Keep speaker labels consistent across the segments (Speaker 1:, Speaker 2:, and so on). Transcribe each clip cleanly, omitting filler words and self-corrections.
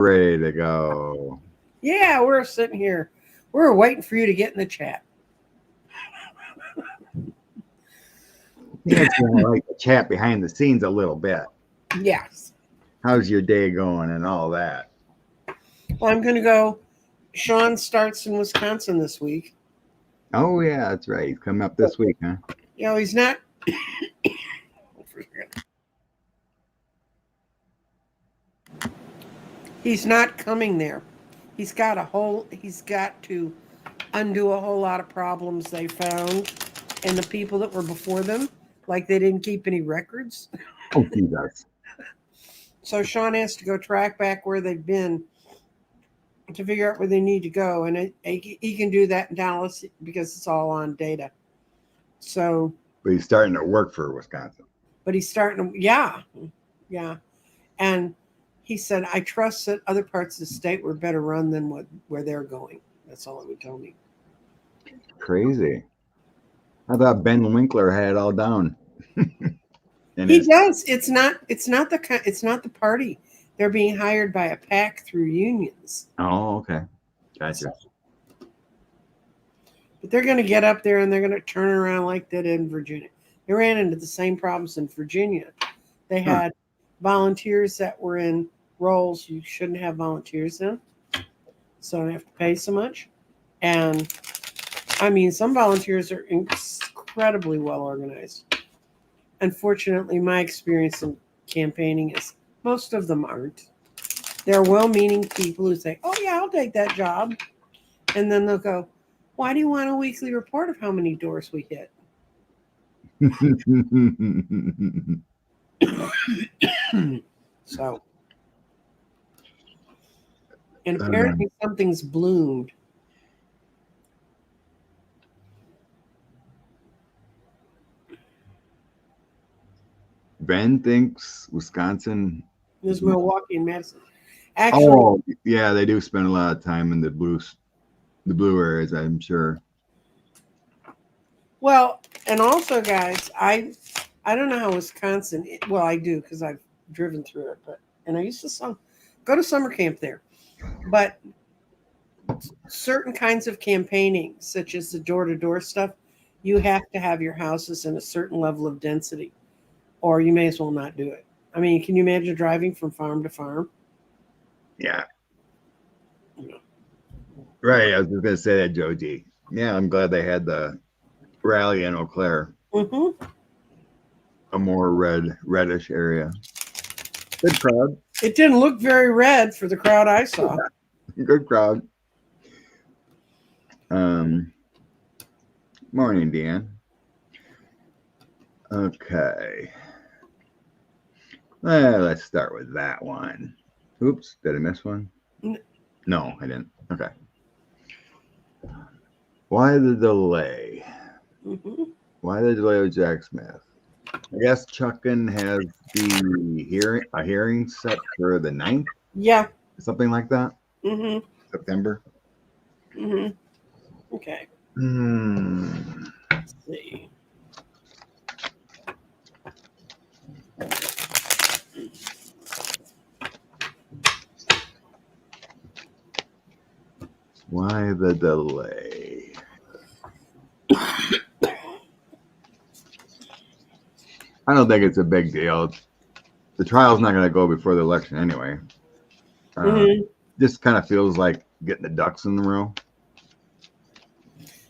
Speaker 1: Ready to go.
Speaker 2: Yeah, we're sitting here. We're waiting for you to get in the chat.
Speaker 1: Yeah, it's kind of like the chat behind the scenes a little bit.
Speaker 2: Yes.
Speaker 1: How's your day going and all that?
Speaker 2: Well, I'm going to go. Sean starts in Wisconsin this week.
Speaker 1: Oh, yeah, that's right. He's coming up this week, huh?
Speaker 2: You know, he's not. He's not coming there. He's got to undo a whole lot of problems they found, and the people that were before them, like they didn't keep any records.
Speaker 1: Oh, he does.
Speaker 2: So Sean has to go track back where they've been to figure out where they need to go, and he can do that in Dallas because it's all on data. So,
Speaker 1: But he's starting to work for Wisconsin.
Speaker 2: but he's starting to, yeah, and he said, I trust that other parts of the state were better run than where they're going. That's all it would tell me.
Speaker 1: Crazy. I thought Ben Winkler had it all down.
Speaker 2: He does. It's not the party. They're being hired by a PAC through unions.
Speaker 1: Oh, okay. Gotcha.
Speaker 2: But they're going to get up there and they're going to turn around like they did in Virginia. They ran into the same problems in Virginia. They had volunteers that were in roles you shouldn't have volunteers in, so don't have to pay so much. And I mean, some volunteers are incredibly well organized. Unfortunately, my experience in campaigning is most of them aren't. They're well-meaning people who say, oh yeah, I'll take that job. And then they'll go, why do you want a weekly report of how many doors we hit? So, and apparently something's bloomed.
Speaker 1: Ben thinks Wisconsin.
Speaker 2: There's Milwaukee and Madison. Actually,
Speaker 1: yeah, they do spend a lot of time in the blue areas, I'm sure.
Speaker 2: well, and also, guys, I don't know how Wisconsin. Well, I do because I've driven through it, and I used to go to summer camp there. But certain kinds of campaigning, such as the door-to-door stuff, you have to have your houses in a certain level of density, or you may as well not do it. I mean, can you imagine driving from farm to farm?
Speaker 1: Yeah. Right. I was just going to say that, Joji. Yeah, I'm glad they had the rally in Eau Claire.
Speaker 2: Mm-hmm.
Speaker 1: A more reddish area. Good crowd.
Speaker 2: It didn't look very red for the crowd I saw.
Speaker 1: Good crowd. Morning, Dan. Okay. Let's start with that one. Oops, did I miss one? No, I didn't. Okay. Why the delay?
Speaker 2: Mm-hmm.
Speaker 1: Why the delay with Jack Smith? I guess Chuckin has a hearing set for the 9th?
Speaker 2: Yeah.
Speaker 1: Something like that?
Speaker 2: Mm-hmm.
Speaker 1: September?
Speaker 2: Mm-hmm. Okay. Let's see.
Speaker 1: Why the delay? I don't think it's a big deal. The trial's not going to go before the election anyway. Just kind of feels like getting the ducks in the row.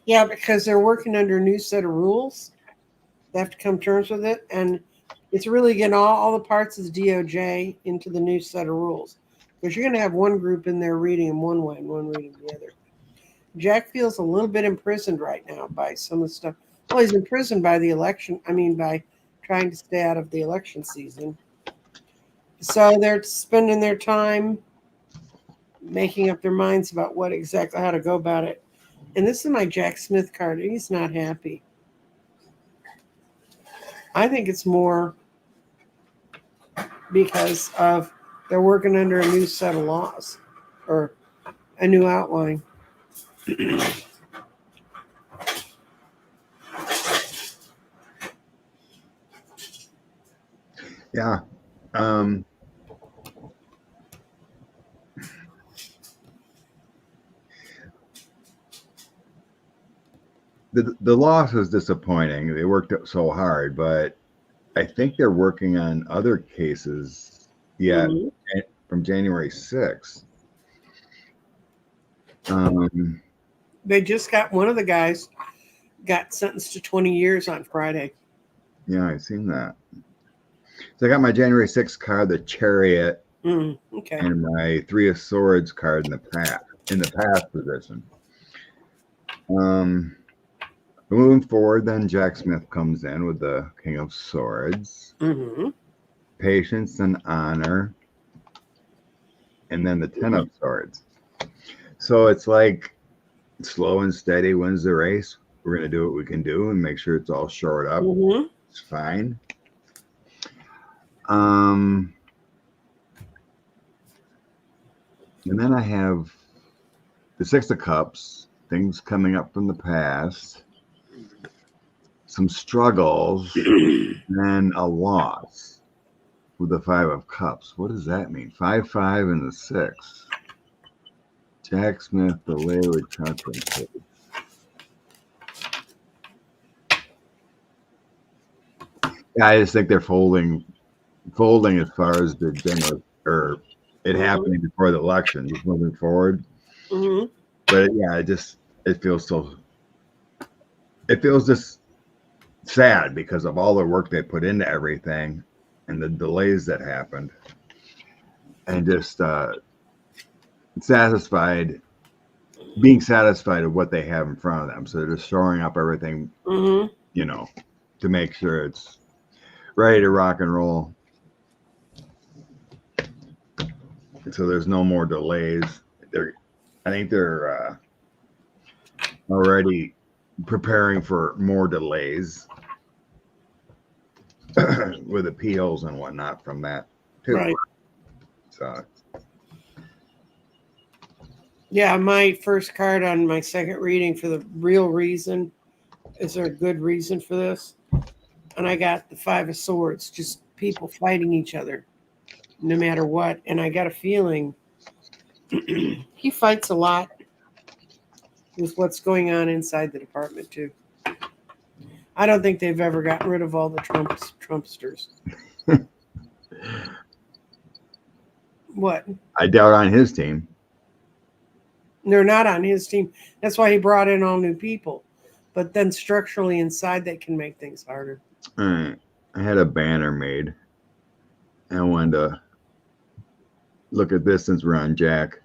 Speaker 2: Yeah, because they're working under a new set of rules. They have to come to terms with it. And it's really getting all the parts of the DOJ into the new set of rules. Because you're going to have one group in there reading them one way and one reading the other. Jack feels a little bit imprisoned right now by some of the stuff. Well, he's imprisoned by the election. I mean, by trying to stay out of the election season. So they're spending their time making up their minds about what exactly how to go about it. And this is my Jack Smith card. He's not happy. I think it's more because of they're working under a new set of laws or a new outline.
Speaker 1: Yeah. the loss was disappointing. They worked so hard, but I think they're working on other cases yet from January 6th.
Speaker 2: They just got one of the guys got sentenced to 20 years on Friday.
Speaker 1: Yeah, I've seen that. So I got my January 6th card, the Chariot,
Speaker 2: Okay.
Speaker 1: and my Three of Swords card in the past position. Moving forward, then Jack Smith comes in with the King of Swords, Patience and Honor, and then the Ten of Swords. So it's like slow and steady wins the race. We're going to do what we can do and make sure it's all shored up. It's fine. And then I have the Six of Cups, things coming up from the past, some struggles, and a loss with the Five of Cups. What does that mean? 5, 5, and the 6. Jack Smith, the Laywood Chuckman. Yeah, I just think they're folding as far as the general or it happening before the election, just moving forward. But yeah, it feels just sad because of all the work they put into everything and the delays that happened, and just being satisfied of what they have in front of them. So they're just shoring up everything, to make sure it's ready to rock and roll. So there's no more delays. I think they're already preparing for more delays with appeals and whatnot from that too.
Speaker 2: Right.
Speaker 1: So
Speaker 2: yeah, my first card on my second reading for the real reason. Is there a good reason for this? And I got the Five of Swords, just people fighting each other no matter what. And I got a feeling he fights a lot with what's going on inside the department too. I don't think they've ever gotten rid of all the Trumpsters. What?
Speaker 1: I doubt on his team.
Speaker 2: They're not on his team. That's why he brought in all new people. But then structurally inside, they can make things harder.
Speaker 1: All right. I had a banner made. I wanted to look at this since we're on Jack.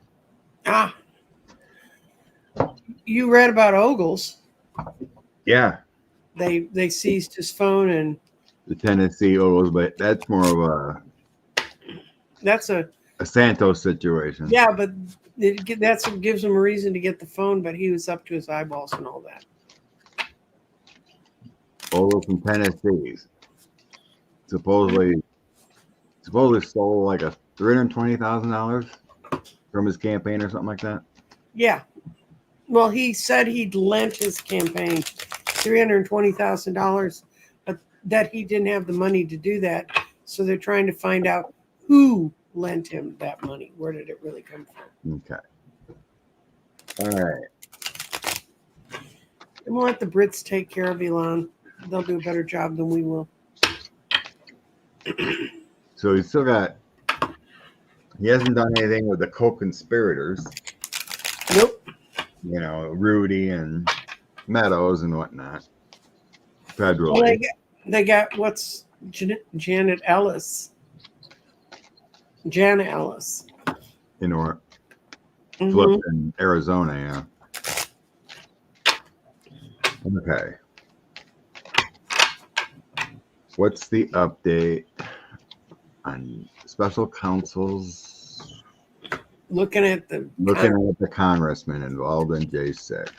Speaker 2: You read about Ogles.
Speaker 1: Yeah.
Speaker 2: They seized his phone and
Speaker 1: the Tennessee Ogles, but that's more of a Santos situation.
Speaker 2: Yeah, but that's what gives him a reason to get the phone, but he was up to his eyeballs and all that.
Speaker 1: Ogles from Tennessee supposedly stole like a $320,000 from his campaign or something like that.
Speaker 2: Yeah. Well, he said he'd lent his campaign $320,000, but that he didn't have the money to do that. So they're trying to find out who lent him that money. Where did it really come from?
Speaker 1: Okay. All right.
Speaker 2: And we'll let the Brits take care of Elon. They'll do a better job than we will.
Speaker 1: So he hasn't done anything with the co-conspirators.
Speaker 2: Nope.
Speaker 1: Rudy and Meadows and whatnot. Federally.
Speaker 2: Well, they got what's Janet Ellis. Janet Ellis.
Speaker 1: Flipped in Arizona, yeah. Okay. What's the update on special counsels?
Speaker 2: Looking at the
Speaker 1: congressman involved in J6.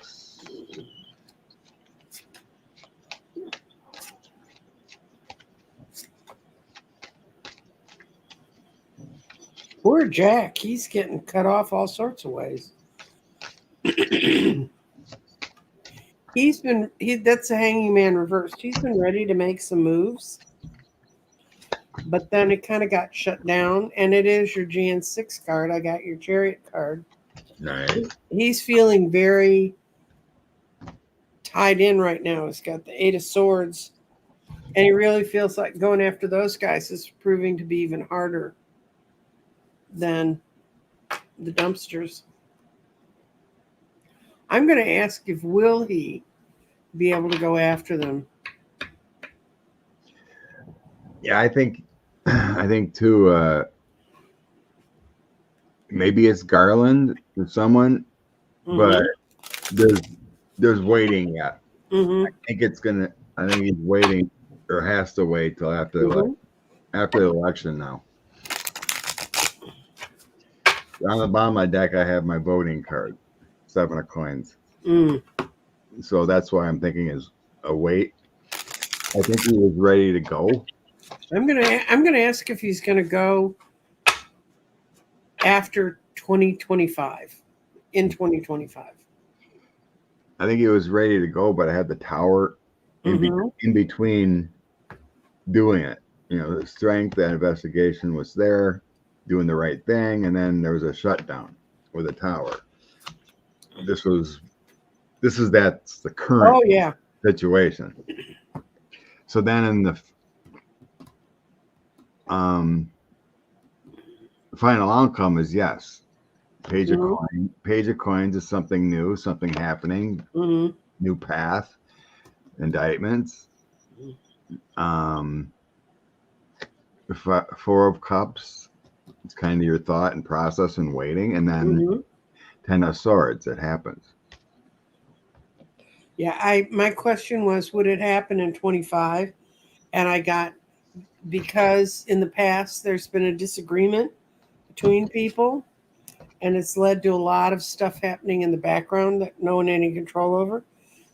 Speaker 2: Poor Jack, he's getting cut off all sorts of ways. That's a hanging man reversed. He's been ready to make some moves, but then it kind of got shut down. And it is your GN6 card. I got your Chariot card.
Speaker 1: Nice.
Speaker 2: He's feeling very tied in right now. He's got the Eight of Swords, and he really feels like going after those guys is proving to be even harder than the dumpsters. I'm going to ask if will he be able to go after them.
Speaker 1: Yeah, I think too. Maybe it's Garland or someone, but there's waiting yet.
Speaker 2: Mm-hmm.
Speaker 1: I think he's waiting or has to wait till after the election now. On the bottom of my deck, I have my voting card, 7 of coins. So that's why I'm thinking is a wait. I think he was ready to go.
Speaker 2: I'm gonna ask if he's gonna go after 2025. In 2025.
Speaker 1: I think he was ready to go, but I had the tower in between doing it. You know, the strength, that investigation was there, doing the right thing, and then there was a shutdown with a tower. That's the current situation. So then in the final outcome is yes. Page of coins is something new, something happening, new path, indictments. 4 of Cups, it's kind of your thought and process and waiting, and then 10 of Swords, it happens.
Speaker 2: Yeah, my question was, would it happen in 25? And I got, because in the past there's been a disagreement between people, and it's led to a lot of stuff happening in the background that no one had any control over.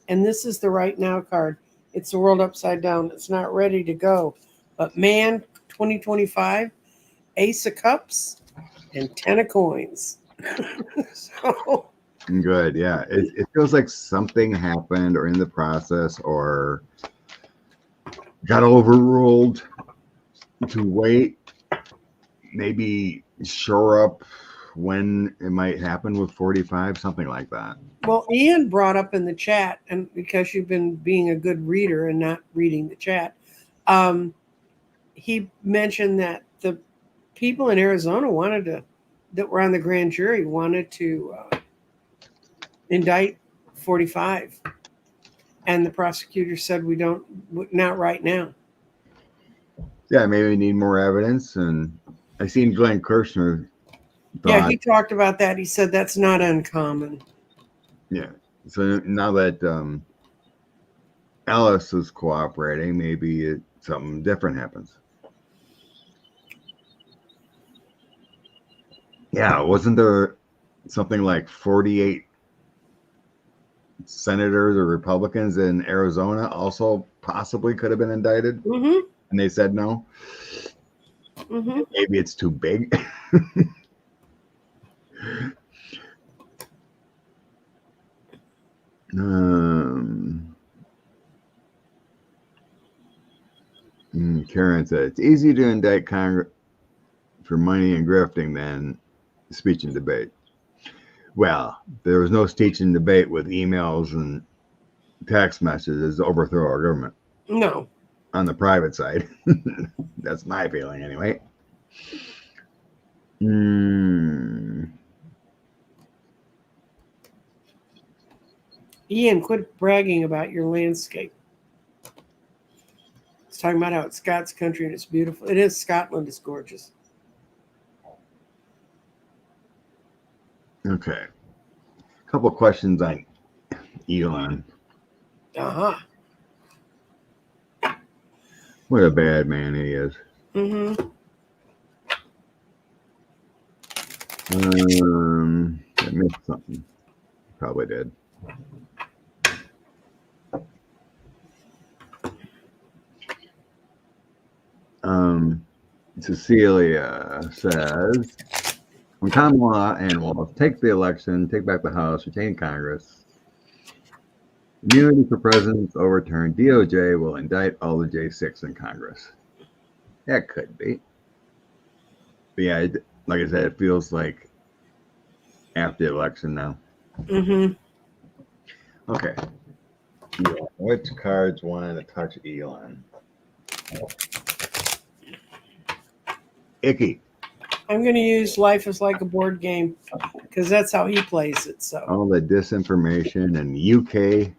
Speaker 2: And this is the right now card. It's the world upside down. It's not ready to go. But man, 2025, Ace of Cups and 10 of coins. So
Speaker 1: good, yeah. It feels like something happened or in the process or got overruled to wait, maybe shore up when it might happen with 45, something like that.
Speaker 2: Well, Ian brought up in the chat, and because you've been being a good reader and not reading the chat, he mentioned that the people in Arizona that were on the grand jury wanted to indict 45. And the prosecutor said, not right now.
Speaker 1: Yeah, maybe we need more evidence. And I seen Glenn Kirshner.
Speaker 2: Yeah, he talked about that. He said that's not uncommon.
Speaker 1: Yeah. So now that Alice is cooperating, maybe something different happens. Yeah, wasn't there something like 48 senators or Republicans in Arizona also possibly could have been indicted? And they said no. Maybe it's too big. Karen said it's easier to indict Congress for money and grifting than speech and debate. Well, there was no speech and debate with emails and text messages to overthrow our government.
Speaker 2: No.
Speaker 1: On the private side. That's my feeling anyway.
Speaker 2: Ian, quit bragging about your landscape. It's talking about how it's Scots country and it's beautiful. It is. Scotland is gorgeous.
Speaker 1: Okay. A couple of questions on Elon. What a bad man he is. I missed something. Probably did. Cecilia says, when Kamala and Walz take the election, take back the House, retain Congress, immunity for presidents overturned, DOJ will indict all the J6 in Congress. That could be. But yeah, like I said, it feels like after the election now. Okay. Elon. Which cards want to touch Elon? Icky.
Speaker 2: I'm going to use Life is Like a Board Game because that's how he plays it. So,
Speaker 1: All the disinformation and UK.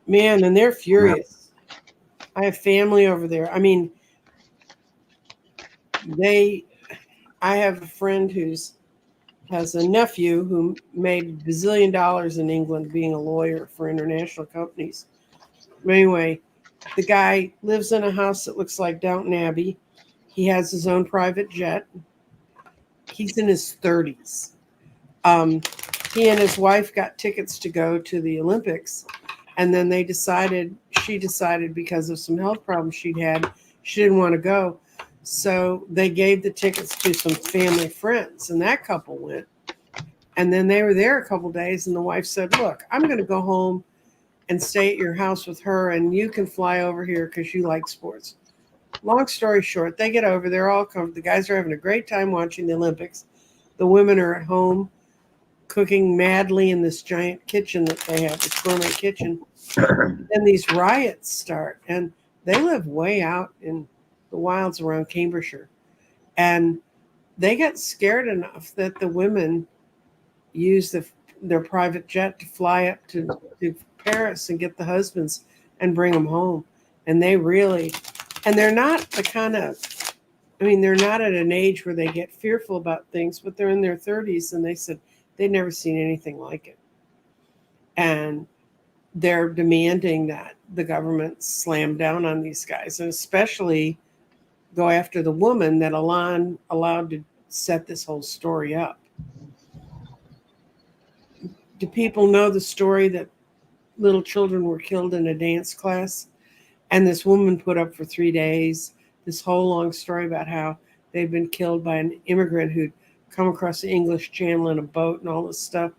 Speaker 2: man, and they're furious. I have family over there. I mean, I have a friend has a nephew who made $1 bazillion in England being a lawyer for international companies. But anyway, the guy lives in a house that looks like Downton Abbey. He has his own private jet. He's in his 30s. He and his wife got tickets to go to the Olympics, and then she decided because of some health problems she'd had, she didn't want to go. So they gave the tickets to some family friends, and that couple went. And then they were there a couple days, and the wife said, "Look, I'm going to go home and stay at your house with her, and you can fly over here because you like sports." Long story short, they get over. They're all comfortable. The guys are having a great time watching the Olympics. The women are at home cooking madly in this giant kitchen that they have, this gourmet kitchen. And these riots start, and they live way out in the wilds around Cambridgeshire. And they get scared enough that the women use their private jet to fly up to Paris and get the husbands and bring them home. And they're not the kind of, they're not at an age where they get fearful about things, but they're in their 30s, and they said they'd never seen anything like it. And they're demanding that the government slam down on these guys, and especially go after the woman that Elon allowed to set this whole story up. Do people know the story that little children were killed in a dance class? And this woman put up for 3 days this whole long story about how they'd been killed by an immigrant who'd come across the English Channel in a boat and all this stuff.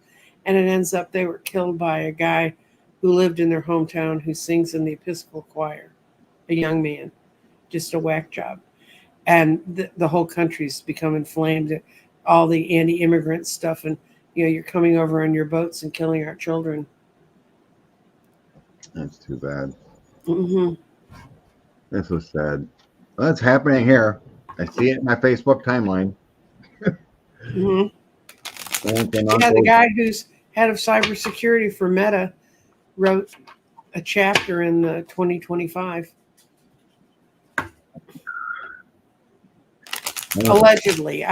Speaker 2: And it ends up they were killed by a guy who lived in their hometown who sings in the Episcopal choir, a young man, just a whack job. And the whole country's become inflamed, all the anti-immigrant stuff, and you're coming over on your boats and killing our children.
Speaker 1: That's too bad.
Speaker 2: Mm-hmm.
Speaker 1: That's so sad. Well, that's happening here. I see it in my Facebook timeline.
Speaker 2: Mm-hmm. Yeah, the guy who's head of cybersecurity for Meta wrote a chapter in the 2025. Allegedly.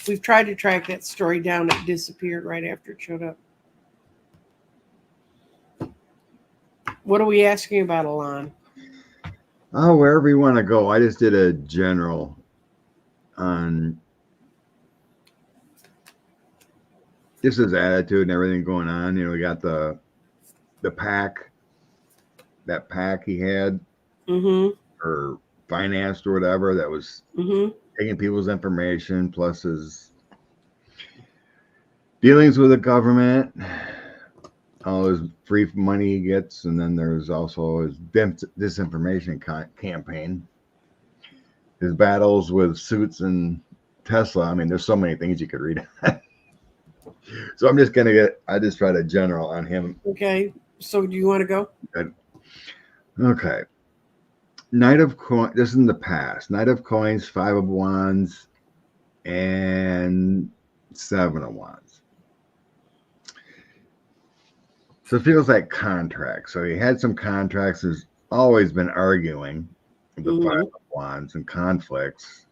Speaker 2: We've tried to track that story down. It disappeared right after it showed up. What are we asking about, Elon?
Speaker 1: Oh, wherever you want to go. I just did a general on just his attitude and everything going on. We got the PAC, that PAC he had, or financed or whatever, that was taking people's information, plus his dealings with the government, all his free money he gets, and then there's also his disinformation campaign, his battles with Suits and Tesla. There's so many things you could read. So I'm just I just tried a general on him.
Speaker 2: Okay. So do you want to go?
Speaker 1: Good. Okay. Knight of Coins. This is in the past. Knight of Coins, 5 of Wands, and 7 of Wands. So it feels like contracts. So he had some contracts. Has always been arguing with the 5 of Wands and conflicts,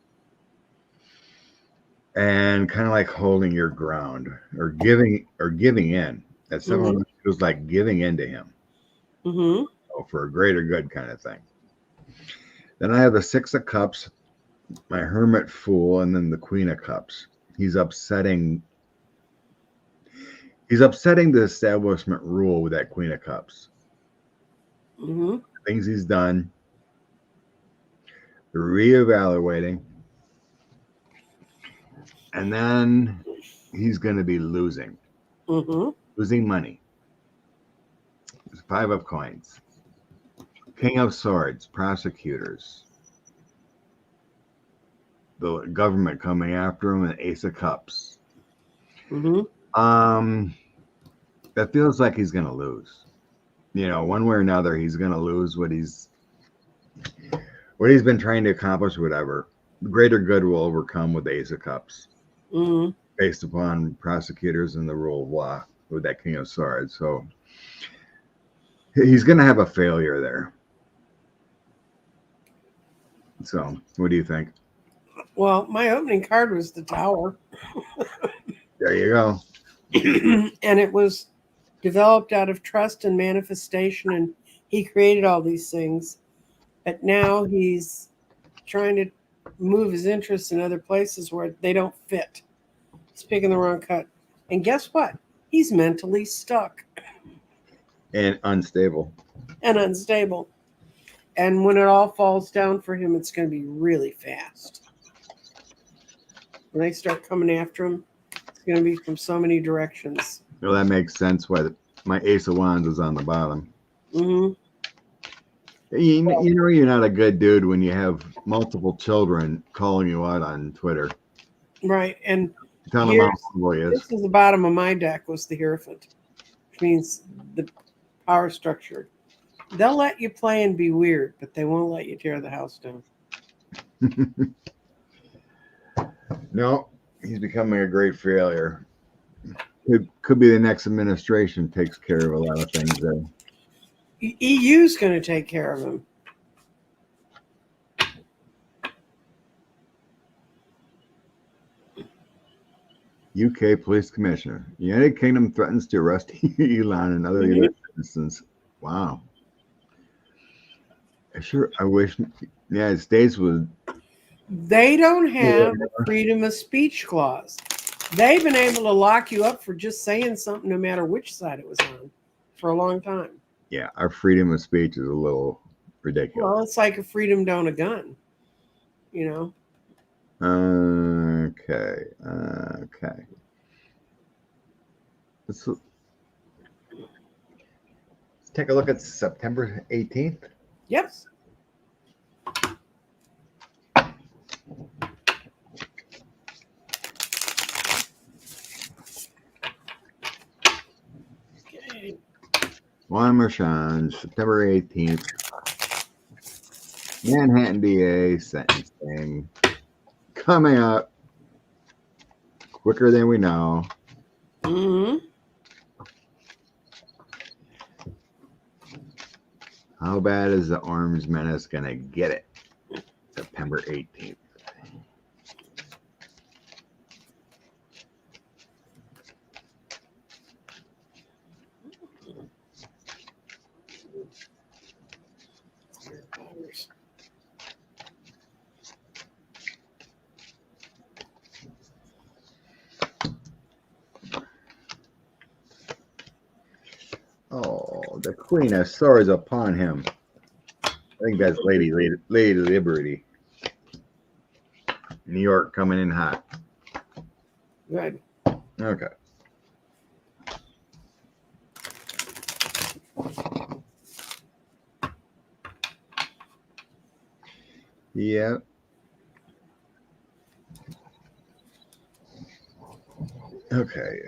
Speaker 1: and kind of like holding your ground or giving in. That 7 of Wands feels like giving in to him. For a greater good kind of thing. Then I have the 6 of Cups, my Hermit Fool, and then the Queen of Cups. He's upsetting the establishment rule with that Queen of Cups. Things he's done, reevaluating, and then he's going to be losing money. 5 of Coins. King of Swords, prosecutors. The government coming after him, and Ace of Cups. That feels like he's going to lose. one way or another, he's going to lose what he's been trying to accomplish, whatever. Greater good will overcome with the Ace of Cups, based upon prosecutors and the rule of law with that King of Swords. So he's going to have a failure there. So what do you think?
Speaker 2: Well, my opening card was the Tower.
Speaker 1: There you go.
Speaker 2: And it was developed out of trust and manifestation, and he created all these things. But now he's trying to move his interests in other places where they don't fit. He's picking the wrong cut. And guess what? He's mentally stuck.
Speaker 1: And unstable.
Speaker 2: And unstable. And when it all falls down for him, it's going to be really fast. When they start coming after him, it's going to be from so many directions.
Speaker 1: Well, that makes sense why my Ace of Wands is on the bottom.
Speaker 2: Mm-hmm.
Speaker 1: You know you're not a good dude when you have multiple children calling you out on Twitter.
Speaker 2: Right. And
Speaker 1: telling them how humble he is.
Speaker 2: This is the bottom of my deck was the Hierophant, which means the power structure. They'll let you play and be weird, but they won't let you tear the house down.
Speaker 1: No, he's becoming a great failure. It could be the next administration takes care of a lot of things there.
Speaker 2: EU's going to take care of him.
Speaker 1: UK Police Commissioner. United Kingdom threatens to arrest Elon and other US citizens. Wow. I wish the United States would.
Speaker 2: They don't have a freedom of speech clause. They've been able to lock you up for just saying something, no matter which side it was on, for a long time.
Speaker 1: Yeah, our freedom of speech is a little ridiculous.
Speaker 2: Well, it's like a freedom to own a gun,
Speaker 1: Okay. Let's take a look at September 18th.
Speaker 2: Yep. Okay.
Speaker 1: Juan Merchan, September 18th. Manhattan DA sentencing coming up quicker than we know.
Speaker 2: Mm-hmm.
Speaker 1: How bad is the Orange Menace going to get it? September 18th. Oh, the Queen of Swords upon him. I think that's Lady Liberty. New York coming in hot.
Speaker 2: Good.
Speaker 1: Okay. Yep. Okay.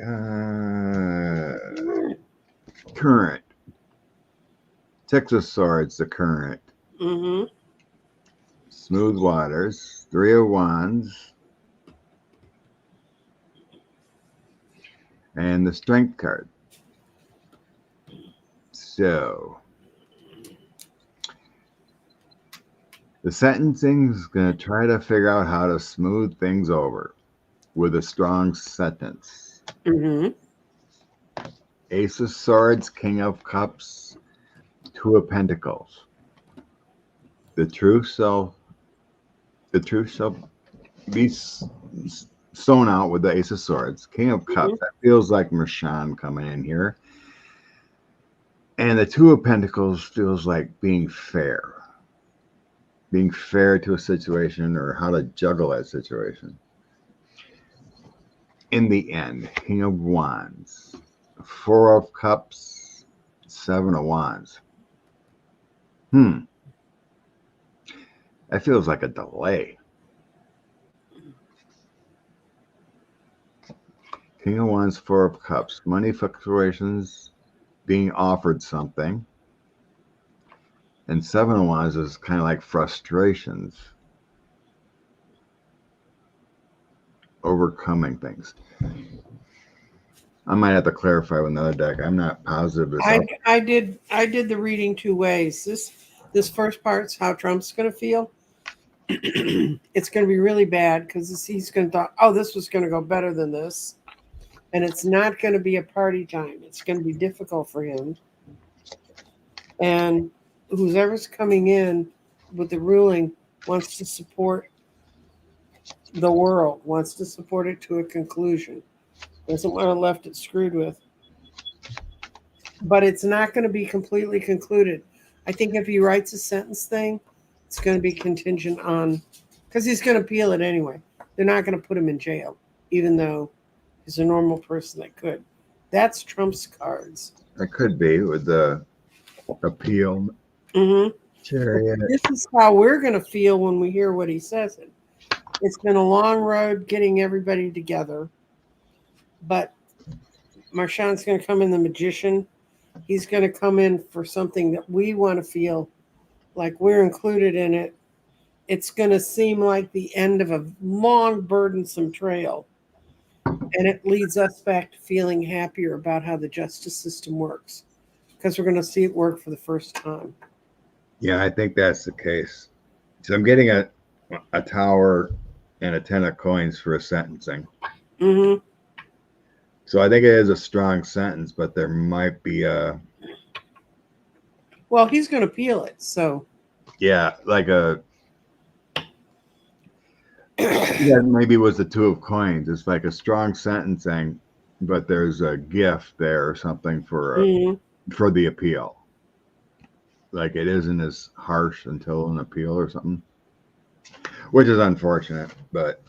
Speaker 1: Current. Texas Swords, the current.
Speaker 2: Mm-hmm.
Speaker 1: Smooth Waters. 3 of Wands. And the Strength card. So, the sentencing is going to try to figure out how to smooth things over with a strong sentence.
Speaker 2: Mm-hmm.
Speaker 1: Ace of Swords, King of Cups, 2 of Pentacles. The truth shall be sewn out with the Ace of Swords. King of Cups. That feels like Merchan coming in here. And the 2 of Pentacles feels like being fair. Being fair to a situation or how to juggle that situation. In the end, King of Wands. 4 of Cups, 7 of Wands. That feels like a delay. King of Wands, 4 of Cups. Money fluctuations, being offered something. And 7 of Wands is kind of like frustrations, overcoming things. I might have to clarify with another deck. I'm not positive.
Speaker 2: I did the reading 2 ways. This first part's how Trump's going to feel. It's going to be really bad because he's going to thought, oh, this was going to go better than this, and it's not going to be a party time. It's going to be difficult for him. And whoever's coming in with the ruling wants to support the world, wants to support it to a conclusion. Doesn't want to left it screwed with. But it's not going to be completely concluded. I think if he writes a sentence thing, it's going to be contingent on, because he's going to appeal it anyway. They're not going to put him in jail, even though he's a normal person that could. That's Trump's cards.
Speaker 1: It could be with the appeal.
Speaker 2: Mm-hmm.
Speaker 1: Chariot.
Speaker 2: This is how we're going to feel when we hear what he says. It's been a long road getting everybody together. But Marchand's going to come in the magician. He's going to come in for something that we want to feel like we're included in it. It's going to seem like the end of a long, burdensome trail. And it leads us back to feeling happier about how the justice system works, because we're going to see it work for the first time.
Speaker 1: Yeah, I think that's the case. So I'm getting a tower and a 10 of coins for a sentencing.
Speaker 2: Mm-hmm.
Speaker 1: So I think it is a strong sentence, but there might be a...
Speaker 2: Well, he's going to appeal it, so...
Speaker 1: Yeah, like a... Yeah, maybe it was the 2 of coins. It's like a strong sentencing, but there's a gift there or something for for the appeal. Like it isn't as harsh until an appeal or something, which is unfortunate, but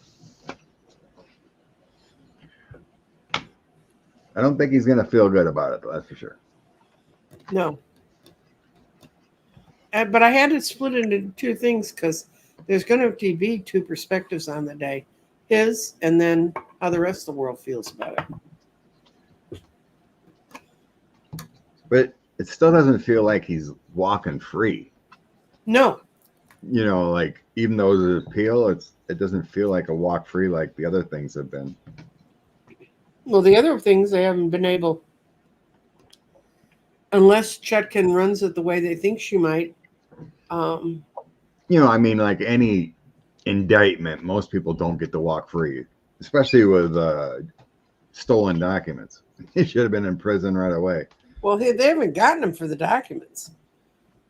Speaker 1: I don't think he's going to feel good about it, that's for sure.
Speaker 2: No. But I had to split it into 2 things because there's going to be 2 perspectives on the day. His, and then how the rest of the world feels about it.
Speaker 1: But it still doesn't feel like he's walking free.
Speaker 2: No.
Speaker 1: You know, like even though it's an appeal, it doesn't feel like a walk free like the other things have been.
Speaker 2: Well, the other things they haven't been able, unless Chutkin runs it the way they think she might.
Speaker 1: You know, I mean, like any indictment, most people don't get to walk free, especially with stolen documents. He should have been in prison right away.
Speaker 2: Well, they haven't gotten him for the documents.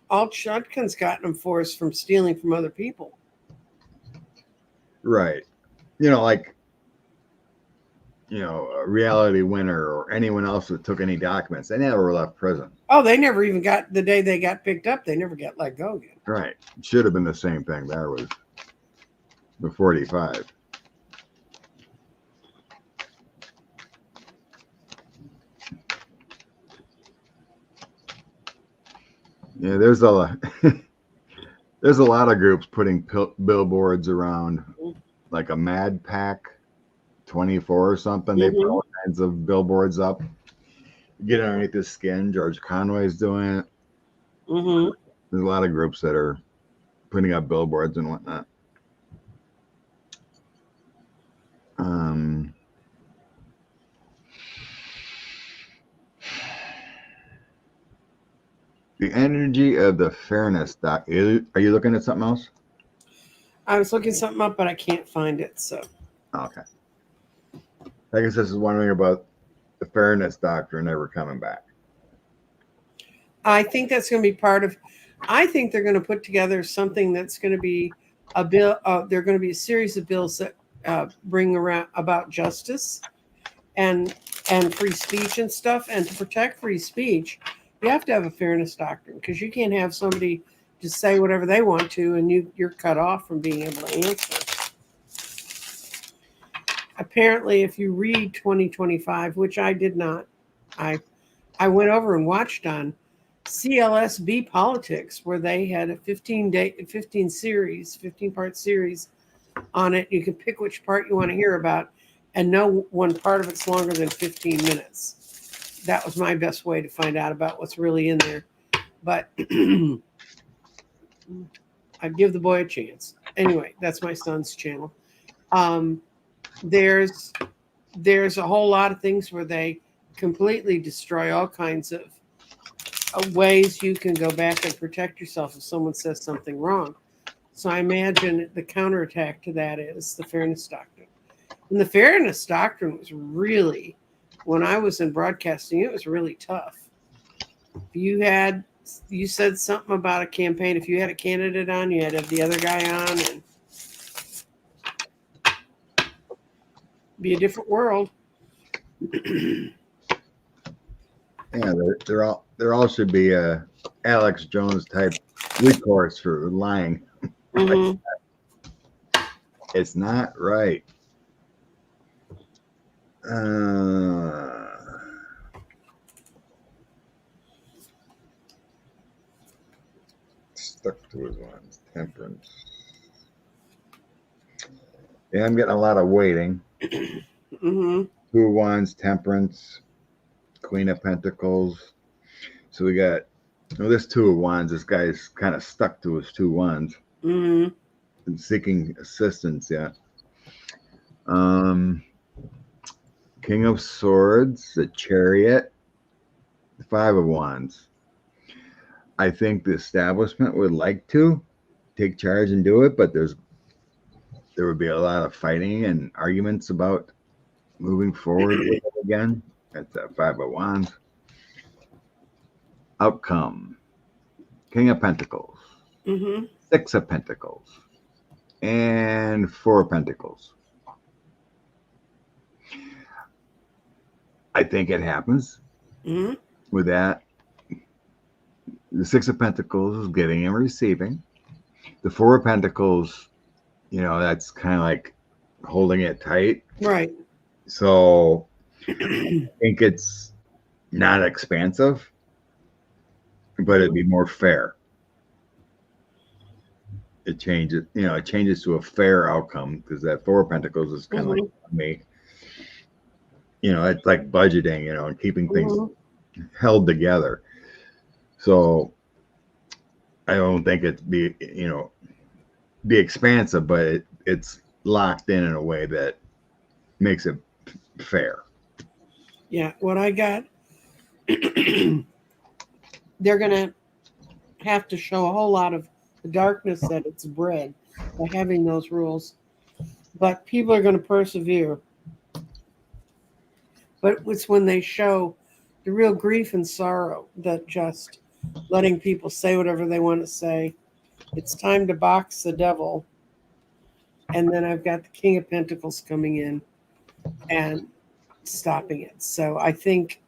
Speaker 2: All Chutkin's gotten him for is from stealing from other people.
Speaker 1: Right. You know, like, you know, a Reality Winner or anyone else that took any documents, they never left prison.
Speaker 2: Oh, they never even got, the day they got picked up, they never got let go again.
Speaker 1: Right. Should have been the same thing there with the 45. Yeah, there's a lot of groups putting billboards around, like a Mad Pack 24 or something. They put all kinds of billboards up. Get underneath the skin. George Conway's doing it.
Speaker 2: Mm-hmm.
Speaker 1: There's a lot of groups that are putting up billboards and whatnot. The energy of the fairness doc. Are you looking at something else?
Speaker 2: I was looking something up, but I can't find it. So.
Speaker 1: Okay. I guess this is wondering about the fairness doctrine ever coming back.
Speaker 2: I think that's going to be part of. I think they're going to put together something that's going to be a bill. They're going to be a series of bills that bring around about justice and free speech and stuff. And to protect free speech, you have to have a fairness doctrine, because you can't have somebody just say whatever they want to and you're cut off from being able to answer. Apparently, if you read 2025, which I did not, I went over and watched on CLSB Politics, where they had a 15-part series on it. You can pick which part you want to hear about, and no one part of it's longer than 15 minutes. That was my best way to find out about what's really in there. But I'd give the boy a chance. Anyway, that's my son's channel. There's a whole lot of things where they completely destroy all kinds of ways you can go back and protect yourself if someone says something wrong. So I imagine the counterattack to that is the fairness doctrine. And the fairness doctrine was really, when I was in broadcasting, it was really tough. If you said something about a campaign, if you had a candidate on, you had to have the other guy on, and be a different world.
Speaker 1: Yeah, there all should be a Alex Jones type recourse for lying.
Speaker 2: Mm-hmm.
Speaker 1: It's not right. Stuck to his ones. Temperance. Yeah, I'm getting a lot of waiting.
Speaker 2: Mm-hmm.
Speaker 1: 2 of Wands, Temperance, Queen of Pentacles. So we got, this 2 of Wands. This guy's kind of stuck to his 2 Wands.
Speaker 2: Mm-hmm.
Speaker 1: And seeking assistance, yeah. King of Swords, the Chariot, 5 of Wands. I think the establishment would like to take charge and do it, but there would be a lot of fighting and arguments about moving forward with it again. That's that 5 of Wands. Outcome. King of Pentacles.
Speaker 2: Mm-hmm.
Speaker 1: 6 of Pentacles. And 4 of Pentacles. I think it happens.
Speaker 2: Mm-hmm.
Speaker 1: With that, the 6 of Pentacles is giving and receiving. The 4 of Pentacles, that's kind of like holding it tight.
Speaker 2: Right.
Speaker 1: So I think it's not expansive, but it'd be more fair. It changes to a fair outcome, because that 4 of Pentacles is kind of like me. It's like budgeting, and keeping things held together. So I don't think it'd be expansive, but it's locked in a way that makes it fair.
Speaker 2: Yeah, what I got, they're going to have to show a whole lot of the darkness that it's bred by having those rules. But people are going to persevere. But it's when they show the real grief and sorrow that just letting people say whatever they want to say. It's time to box the devil. And then I've got the King of Pentacles coming in and stopping it. So I think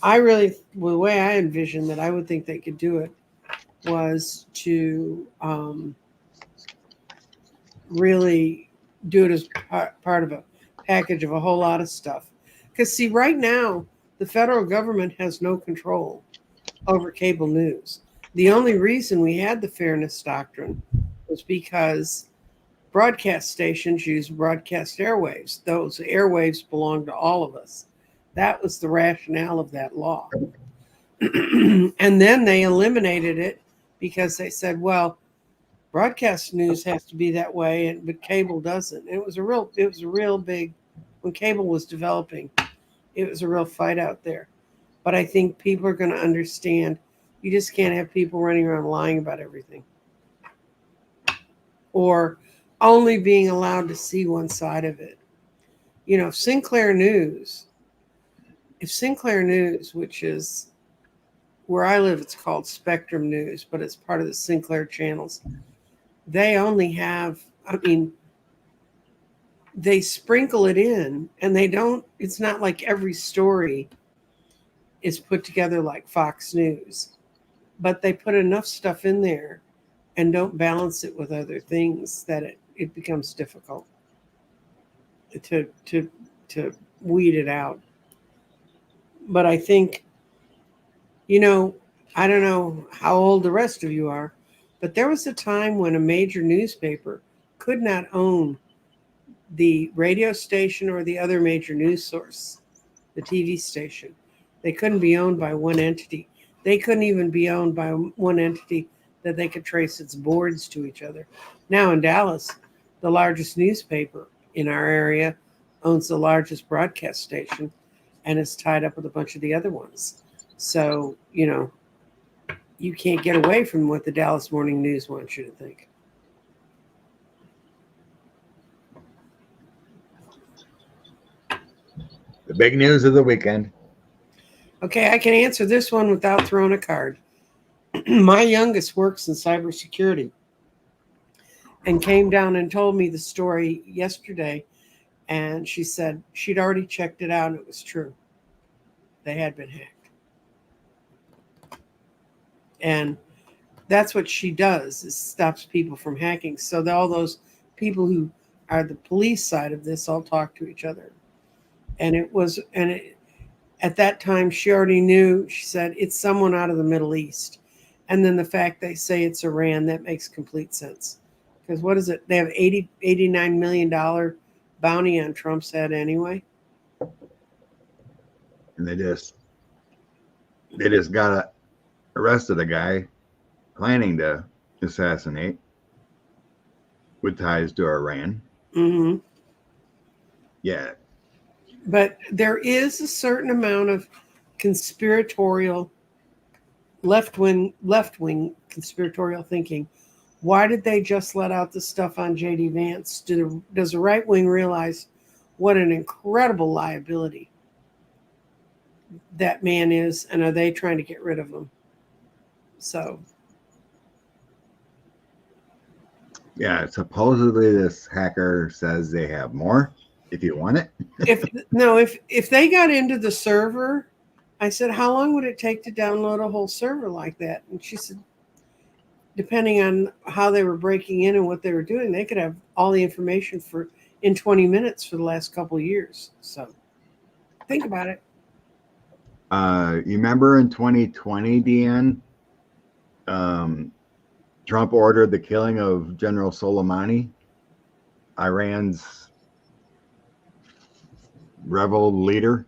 Speaker 2: the way I envisioned that I would think they could do it was to really do it as part of a package of a whole lot of stuff. Because see, right now, the federal government has no control over cable news. The only reason we had the fairness doctrine was because broadcast stations use broadcast airwaves. Those airwaves belong to all of us. That was the rationale of that law. And then they eliminated it because they said, well, broadcast news has to be that way, but cable doesn't. It was a real big, when cable was developing, it was a real fight out there. But I think people are going to understand you just can't have people running around lying about everything, or only being allowed to see one side of it. If Sinclair News, which is where I live, it's called Spectrum News, but it's part of the Sinclair channels. They only have, they sprinkle it in, and it's not like every story is put together like Fox News, but they put enough stuff in there and don't balance it with other things that it becomes difficult to weed it out. But I think, I don't know how old the rest of you are, but there was a time when a major newspaper could not own the radio station or the other major news source, the TV station. They couldn't be owned by one entity. They couldn't even be owned by one entity that they could trace its boards to each other. Now in Dallas, the largest newspaper in our area owns the largest broadcast station and is tied up with a bunch of the other ones. So, you can't get away from what the Dallas Morning News wants you to think.
Speaker 1: The big news of the weekend.
Speaker 2: Okay, I can answer this one without throwing a card. My youngest works in cybersecurity and came down and told me the story yesterday. And she said she'd already checked it out and it was true. They had been hacked. And that's what she does, is stops people from hacking. So all those people who are the police side of this all talk to each other. And at that time, she already knew. She said, it's someone out of the Middle East. And then the fact they say it's Iran, that makes complete sense. Because what is it? They have $89 million bounty on Trump's head anyway.
Speaker 1: And they just arrested a guy planning to assassinate with ties to Iran.
Speaker 2: Mm-hmm.
Speaker 1: Yeah.
Speaker 2: But there is a certain amount of conspiratorial, left-wing conspiratorial thinking. Why did they just let out the stuff on J.D. Vance? Does the right wing realize what an incredible liability that man is, and are they trying to get rid of him? So,
Speaker 1: yeah, supposedly this hacker says they have more if you want it.
Speaker 2: if they got into the server, I said, how long would it take to download a whole server like that? And she said, depending on how they were breaking in and what they were doing, they could have all the information in 20 minutes for the last couple of years. So think about it.
Speaker 1: You remember in 2020, Deanne, Trump ordered the killing of General Soleimani, Iran's rebel leader.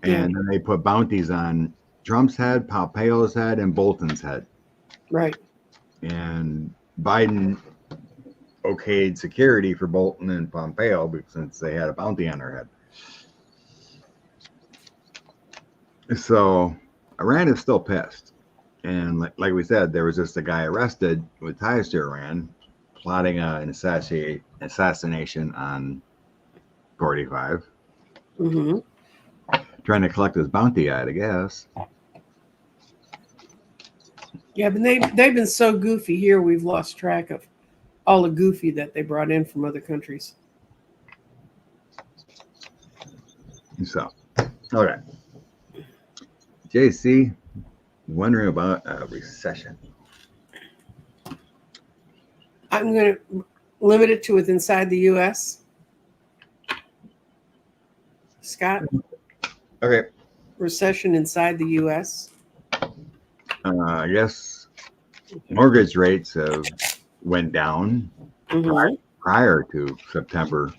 Speaker 1: And then they put bounties on Trump's head, Pompeo's head, and Bolton's head.
Speaker 2: Right.
Speaker 1: And Biden okayed security for Bolton and Pompeo since they had a bounty on their head. So Iran is still pissed. And like we said, there was just a guy arrested with ties to Iran plotting an assassination on 45.
Speaker 2: Mm-hmm.
Speaker 1: Trying to collect his bounty out, I guess.
Speaker 2: Yeah, but they've been so goofy here, we've lost track of all the goofy that they brought in from other countries.
Speaker 1: So, okay. JC, wondering about a recession.
Speaker 2: I'm going to limit it to inside the U.S. Scott?
Speaker 1: Okay.
Speaker 2: Recession inside the U.S.
Speaker 1: I guess mortgage rates have went down prior to September.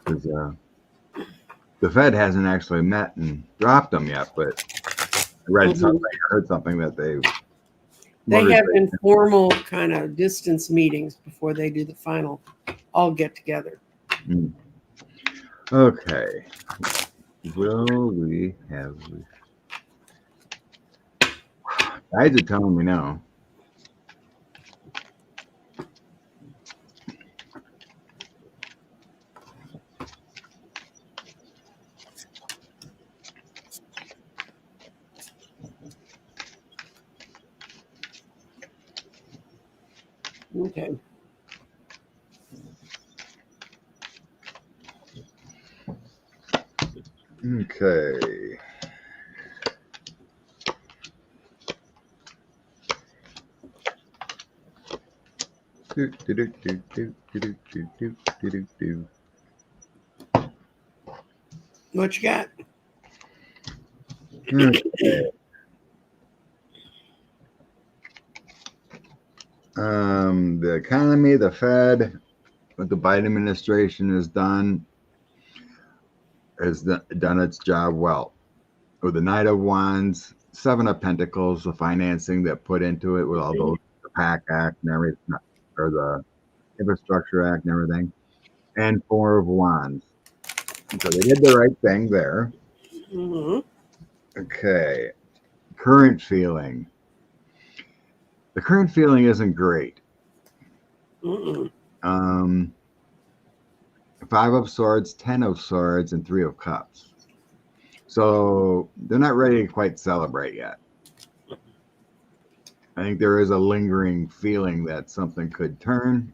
Speaker 1: Because the Fed hasn't actually met and dropped them yet, but I heard something that they
Speaker 2: have informal kind of distance meetings before they do the final all get together.
Speaker 1: Okay. Will we have... Guys are telling me no.
Speaker 2: Okay.
Speaker 1: Okay.
Speaker 2: What you got?
Speaker 1: Okay. The economy, the Fed, what the Biden administration has done its job well. With the Knight of Wands, Seven of Pentacles, the financing that put into it with all those, the PAC Act and everything, or the Infrastructure Act and everything, and Four of Wands. So they did the right thing there.
Speaker 2: Mm-hmm.
Speaker 1: Okay. Current feeling. The current feeling isn't great.
Speaker 2: Mm-mm.
Speaker 1: Five of Swords, 10 of Swords, and Three of Cups. So they're not ready to quite celebrate yet. I think there is a lingering feeling that something could turn.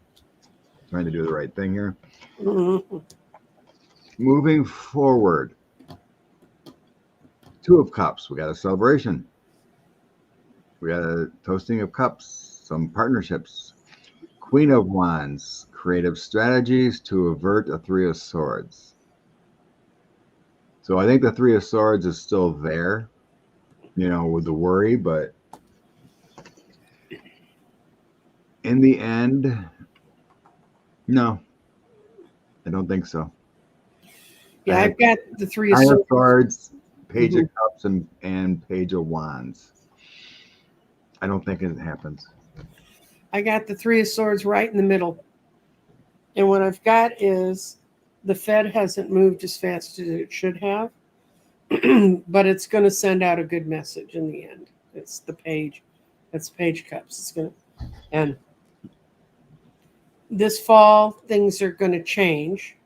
Speaker 1: Trying to do the right thing here.
Speaker 2: Mm-hmm.
Speaker 1: Moving forward. Two of Cups. We got a celebration. We got a toasting of cups. Some partnerships. Queen of Wands. Creative strategies to avert a Three of Swords. So I think the Three of Swords is still there, with the worry, but in the end, no, I don't think so.
Speaker 2: Yeah, I've got the Three of
Speaker 1: Nine of
Speaker 2: Swords.
Speaker 1: Swords, Page
Speaker 2: Mhm.
Speaker 1: of Cups, and Page of Wands. I don't think it happens.
Speaker 2: I got the Three of Swords right in the middle. And what I've got is the Fed hasn't moved as fast as it should have, but it's going to send out a good message in the end. It's the Page. That's Page Cups. It's going to, and this fall things are going to change,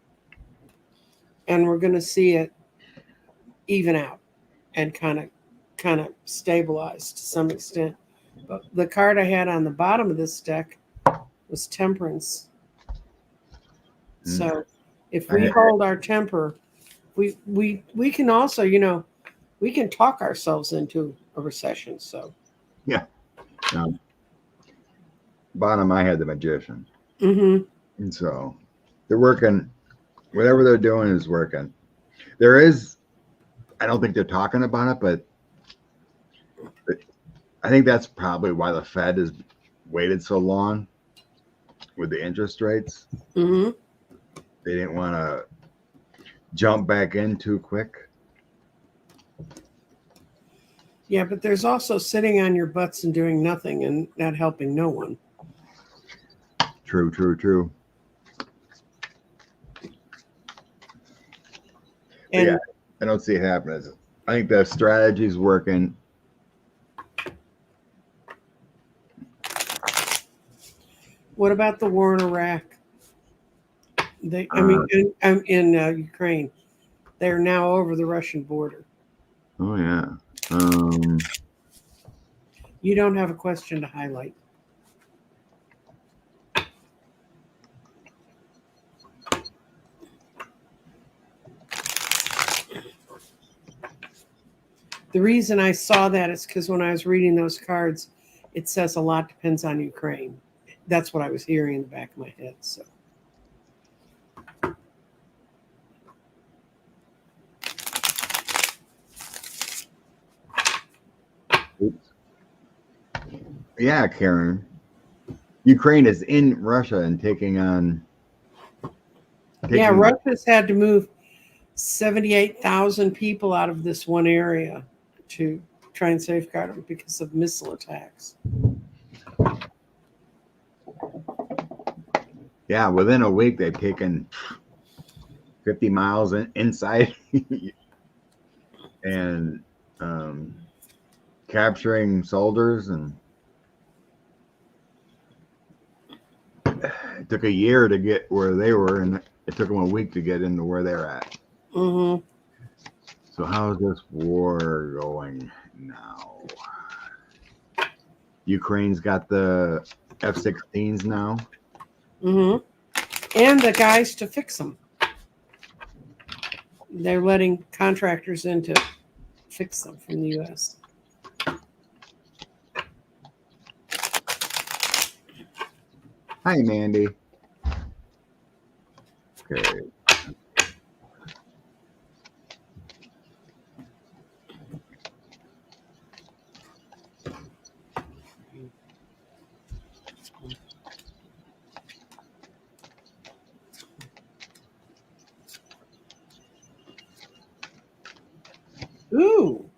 Speaker 2: and we're going to see it even out and kind of stabilize to some extent. But the card I had on the bottom of this deck was Temperance. So if we hold our temper, we can also, we can talk ourselves into a recession. So
Speaker 1: Yeah. Bottom, I had the Magician.
Speaker 2: mm-hmm.
Speaker 1: And so they're working. Whatever they're doing is working. There is, I don't think they're talking about it, but I think that's probably why the Fed has waited so long with the interest rates.
Speaker 2: Mm-hmm.
Speaker 1: They didn't want to jump back in too quick.
Speaker 2: Yeah, but there's also sitting on your butts and doing nothing and not helping no one.
Speaker 1: True.
Speaker 2: And
Speaker 1: yeah, I don't see it happening. I think the strategy's working.
Speaker 2: what about the war in Iraq? In Ukraine, they're now over the Russian border.
Speaker 1: Oh yeah.
Speaker 2: You don't have a question to highlight. The reason I saw that is because when I was reading those cards, it says a lot depends on Ukraine. That's what I was hearing in the back of my head. So.
Speaker 1: Oops. Yeah, Karen. Ukraine is in Russia and taking on.
Speaker 2: Yeah, Russia's had to move 78,000 people out of this one area to try and safeguard them because of missile attacks.
Speaker 1: Yeah, within a week they've taken 50 miles inside and capturing soldiers, and it took a year to get where they were, and it took them a week to get into where they're at.
Speaker 2: Mm-hmm.
Speaker 1: So how is this war going now? Ukraine's got the F-16s now.
Speaker 2: Mm-hmm. And the guys to fix them. They're letting contractors in to fix them from the U.S.
Speaker 1: Hi, Mandy. Okay.
Speaker 2: Ooh.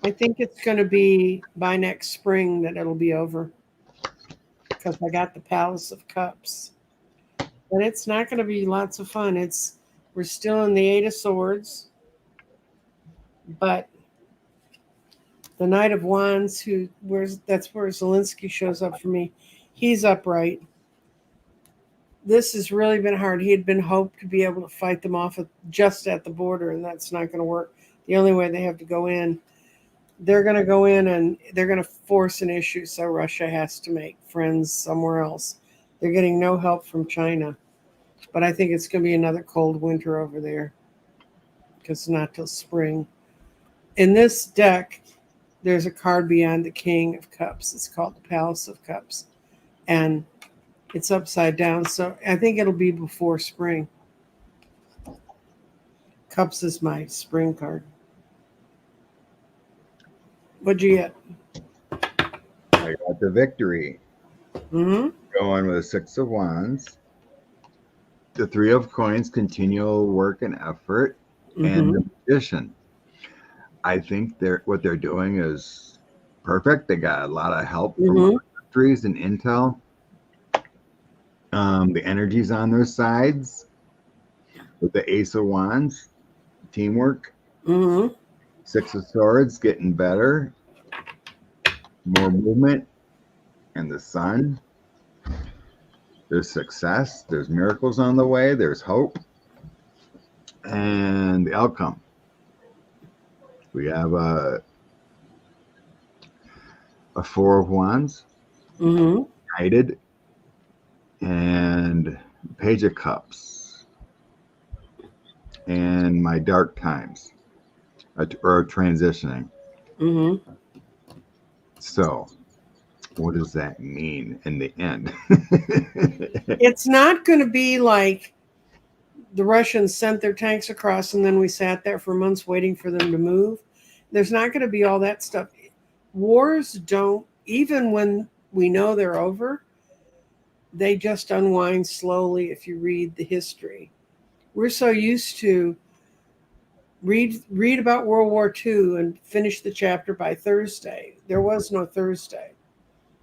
Speaker 2: I think it's going to be by next spring that it'll be over because I got the Palace of Cups. But it's not going to be lots of fun. We're still in the Eight of Swords, but the Knight of Wands, that's where Zelensky shows up for me. He's upright. This has really been hard. He had been hoped to be able to fight them off just at the border, and that's not going to work. The only way they have to go in, they're going to go in and they're going to force an issue, so Russia has to make friends somewhere else. They're getting no help from China, but I think it's going to be another cold winter over there because it's not till spring. In this deck, there's a card beyond the King of Cups. It's called the Palace of Cups, and it's upside down, so I think it'll be before spring. Cups is my spring card. What'd you get?
Speaker 1: I got the Victory.
Speaker 2: Mm-hmm.
Speaker 1: Going with the Six of Wands. The Three of Coins, continual work and effort.
Speaker 2: Mm-hmm.
Speaker 1: And the Magician. I think what they're doing is perfect. They got a lot of help from other countries and intel. The energy's on their sides with the Ace of Wands, teamwork.
Speaker 2: Mm-hmm.
Speaker 1: Six of Swords, getting better. More movement. And the Sun. There's success. There's miracles on the way. There's hope. And the outcome. We have a Four of Wands.
Speaker 2: Mm-hmm.
Speaker 1: United. And Page of Cups. And my dark times. Or transitioning.
Speaker 2: Mm-hmm.
Speaker 1: So, what does that mean in the end?
Speaker 2: It's not going to be like the Russians sent their tanks across and then we sat there for months waiting for them to move. There's not going to be all that stuff. Wars don't, even when we know they're over, they just unwind slowly if you read the history. We're so used to read about World War II and finish the chapter by Thursday. There was no Thursday.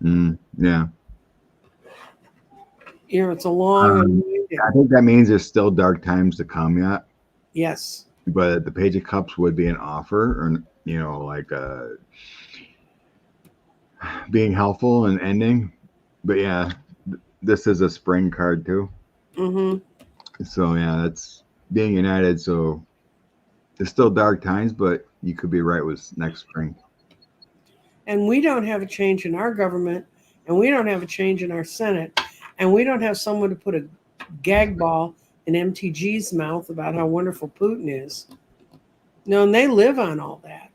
Speaker 1: Yeah.
Speaker 2: You know, it's a long
Speaker 1: I think that means there's still dark times to come yet.
Speaker 2: Yes.
Speaker 1: But the Page of Cups would be an offer, or like being helpful and ending. But yeah, this is a spring card too.
Speaker 2: Mm-hmm.
Speaker 1: So yeah, that's being united. So there's still dark times, but you could be right with next spring.
Speaker 2: And we don't have a change in our government, and we don't have a change in our Senate, and we don't have someone to put a gag ball in MTG's mouth about how wonderful Putin is. No, and they live on all that.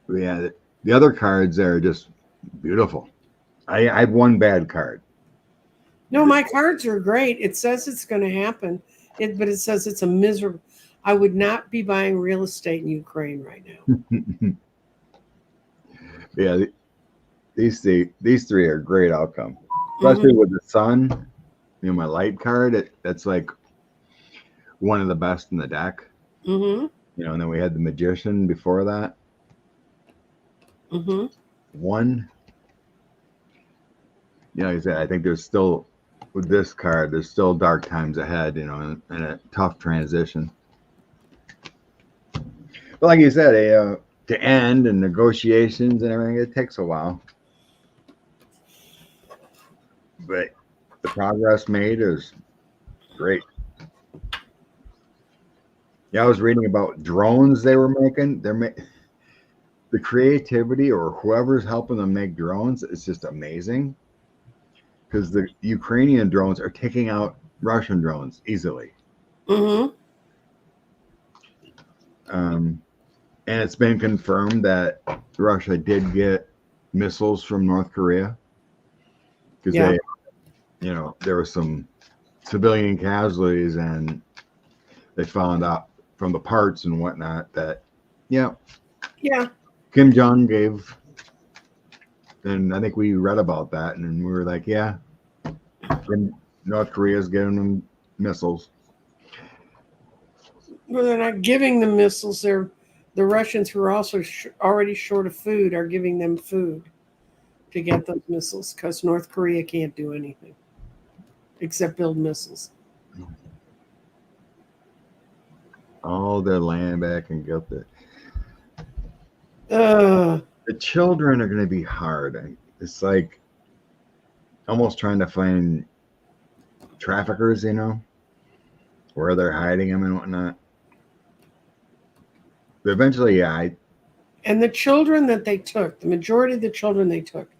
Speaker 1: Yeah, the other cards are just beautiful. I have one bad card.
Speaker 2: No, my cards are great. It says it's going to happen, but it says it's a miserable. I would not be buying real estate in Ukraine right now.
Speaker 1: Yeah, these three are great outcome, especially with the Sun. My light card. That's like one of the best in the deck.
Speaker 2: Mm-hmm.
Speaker 1: And then we had the Magician before that.
Speaker 2: Mm-hmm.
Speaker 1: One. Like I said, I think there's still, with this card, there's still dark times ahead, and a tough transition. But like you said, to end and negotiations and everything, it takes a while. But the progress made is great. Yeah, I was reading about drones they were making. The creativity, or whoever's helping them make drones, is just amazing. Because the Ukrainian drones are taking out Russian drones easily.
Speaker 2: Mm-hmm.
Speaker 1: And it's been confirmed that Russia did get missiles from North Korea. Because there were some civilian casualties, and they found out from the parts and whatnot that, Kim Jong gave. And I think we read about that, and we were like, North Korea's giving them missiles.
Speaker 2: Well, they're not giving them missiles. They're the Russians, who are also already short of food, are giving them food to get those missiles because North Korea can't do anything except build missiles.
Speaker 1: All their land back and get the
Speaker 2: Uh,
Speaker 1: children are going to be hard. It's like almost trying to find traffickers, you know, where they're hiding them and whatnot. But eventually, yeah,
Speaker 2: and the children that they took, the majority of the children they took,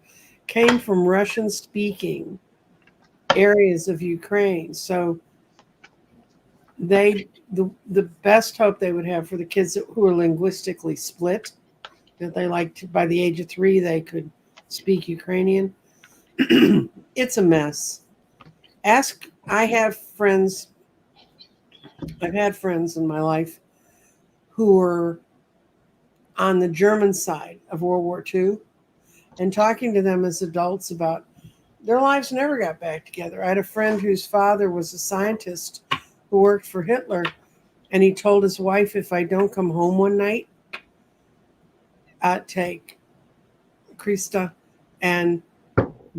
Speaker 2: came from Russian-speaking areas of Ukraine. So the best hope they would have for the kids who are linguistically split, that they by the age of 3 they could speak Ukrainian. It's a mess. I've had friends in my life who were on the German side of World War II, and talking to them as adults about their lives never got back together. I had a friend whose father was a scientist who worked for Hitler, and he told his wife, if I don't come home one night, I'd take Krista and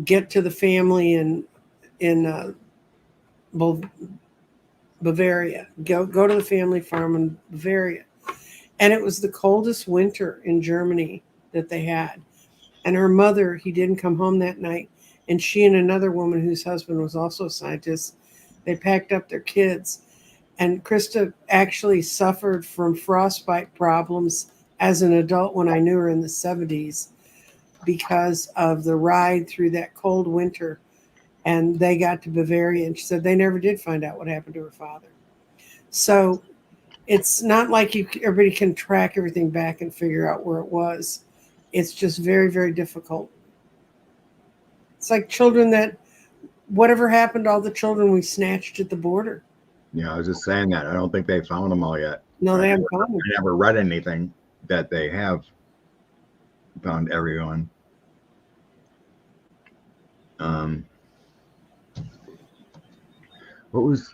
Speaker 2: get to the family in Bavaria. Go to the family farm in Bavaria. And it was the coldest winter in Germany that they had. And her mother, he didn't come home that night. And she and another woman whose husband was also a scientist, they packed up their kids. And Krista actually suffered from frostbite problems as an adult when I knew her in the 70s because of the ride through that cold winter. And they got to Bavaria, and she said they never did find out what happened to her father. So it's not like everybody can track everything back and figure out where it was. It's just very, very difficult. It's like children that, whatever happened to all the children we snatched at the border?
Speaker 1: I was just saying that. I don't think they found them all yet.
Speaker 2: No, they haven't found them.
Speaker 1: I never read anything that they have found everyone. What was?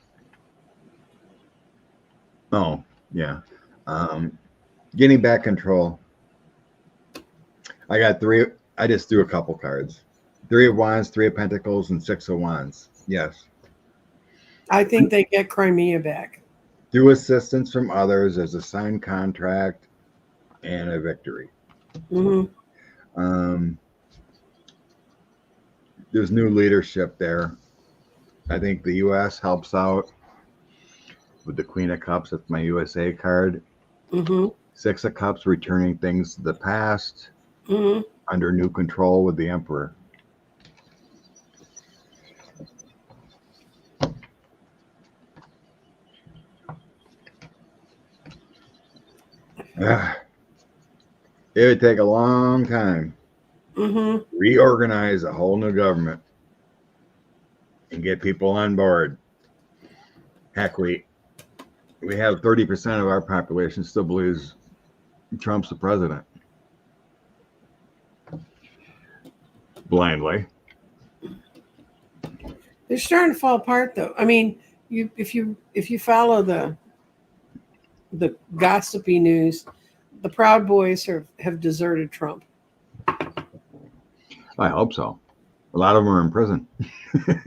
Speaker 1: Oh, yeah. Getting back control. I got 3. I just threw a couple cards. 3 of Wands, 3 of Pentacles, and 6 of Wands. Yes.
Speaker 2: I think they get Crimea back.
Speaker 1: Through assistance from others, there's a signed contract and a victory.
Speaker 2: Mm-hmm.
Speaker 1: There's new leadership there. I think the U.S. helps out with the Queen of Cups. That's my USA card.
Speaker 2: Mm-hmm.
Speaker 1: 6 of Cups, returning things to the past.
Speaker 2: Mm-hmm.
Speaker 1: Under new control with the Emperor. It would take a long time.
Speaker 2: Mm-hmm.
Speaker 1: Reorganize a whole new government and get people on board. Heck, we have 30% of our population still believes Trump's the president. Blindly.
Speaker 2: They're starting to fall apart, though. I mean, if you follow the gossipy news, the Proud Boys have deserted Trump.
Speaker 1: I hope so. A lot of them are in prison.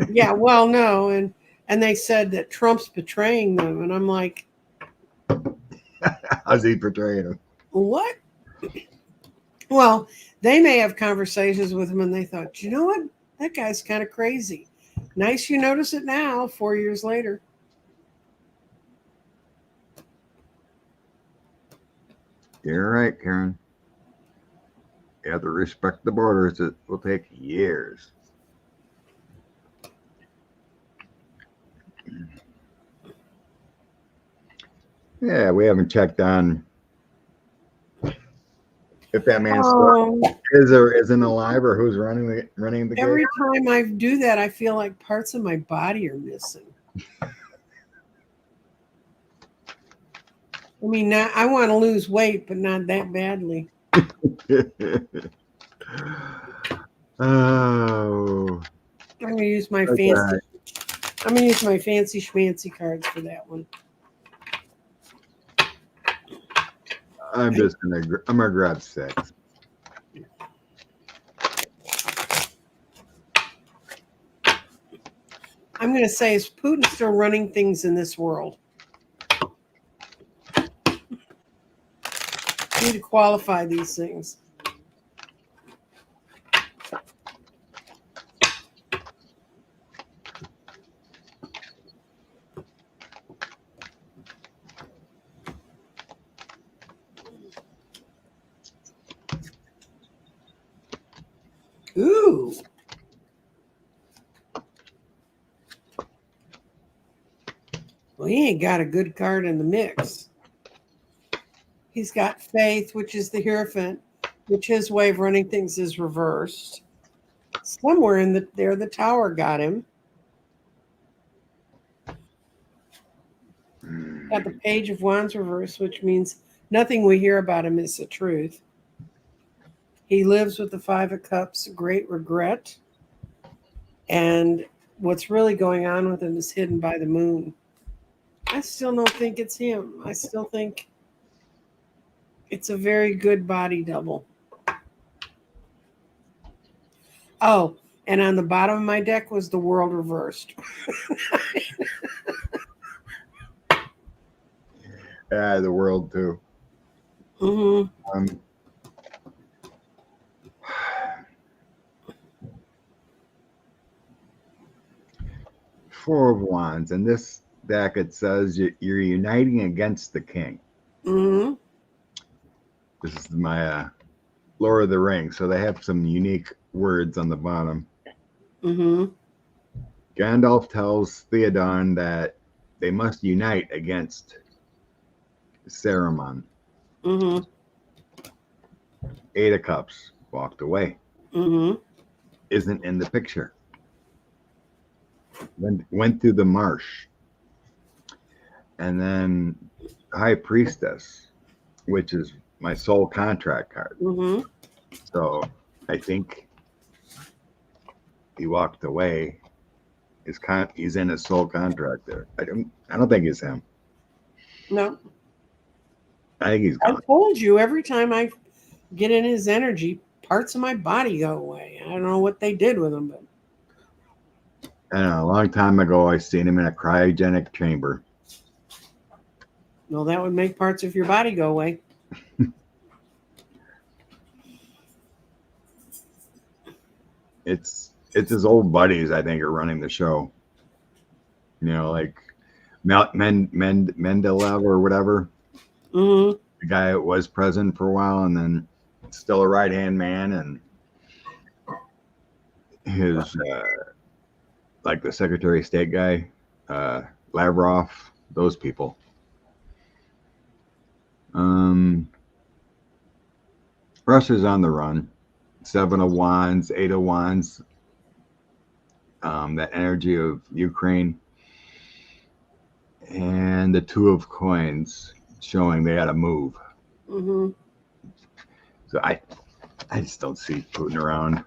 Speaker 2: Yeah, well, no, and they said that Trump's betraying them, and I'm like,
Speaker 1: how's he portraying him?
Speaker 2: What? Well, they may have conversations with him, and they thought, you know what? That guy's kind of crazy. Nice you notice it now, 4 years later.
Speaker 1: You're right, Karen. You have to respect the borders. It will take years. Yeah, we haven't checked on if that man isn't alive or who's running the game.
Speaker 2: Every time I do that, I feel like parts of my body are missing. I mean, I want to lose weight, but not that badly.
Speaker 1: Oh,
Speaker 2: I'm gonna use my fancy. I'm gonna use my fancy schmancy cards for that one.
Speaker 1: I'm gonna grab 6.
Speaker 2: I'm going to say, is Putin still running things in this world? Need to qualify these things. Ooh. Well, he ain't got a good card in the mix. He's got faith, which is the Hierophant, which his way of running things is reversed. Somewhere in the Tower got him. Got the Page of Wands reversed, which means nothing we hear about him is the truth. He lives with the 5 of Cups, great regret. And what's really going on with him is hidden by the moon. I still don't think it's him. I still think it's a very good body double. Oh, and on the bottom of my deck was the World reversed.
Speaker 1: Yeah, the World too.
Speaker 2: Mm-hmm.
Speaker 1: 4 of Wands. In this deck, it says you're uniting against the king.
Speaker 2: Mm-hmm.
Speaker 1: This is my Lord of the Rings, so they have some unique words on the bottom.
Speaker 2: Mm-hmm.
Speaker 1: Gandalf tells Theoden that they must unite against Saruman.
Speaker 2: Mm-hmm.
Speaker 1: 8 of Cups walked away.
Speaker 2: Mm-hmm.
Speaker 1: Isn't in the picture. Went through the marsh. And then High Priestess, which is my soul contract card.
Speaker 2: Mm-hmm.
Speaker 1: So I think he walked away. He's in a soul contract there. I don't think it's him.
Speaker 2: No.
Speaker 1: I think he's gone.
Speaker 2: I told you, every time I get in his energy, parts of my body go away. I don't know what they did with him, but
Speaker 1: I don't know, a long time ago, I seen him in a cryogenic chamber.
Speaker 2: well, that would make parts of your body go away.
Speaker 1: It's his old buddies, I think, are running the show. You know, like Mendeleev or whatever.
Speaker 2: Mm-hmm.
Speaker 1: The guy that was president for a while and then still a right-hand man, and his like the Secretary of State guy, Lavrov, those people. Russia's on the run. 7 of Wands, 8 of Wands. That energy of Ukraine, and the 2 of Coins showing they got to move.
Speaker 2: Mm-hmm.
Speaker 1: So I just don't see Putin around.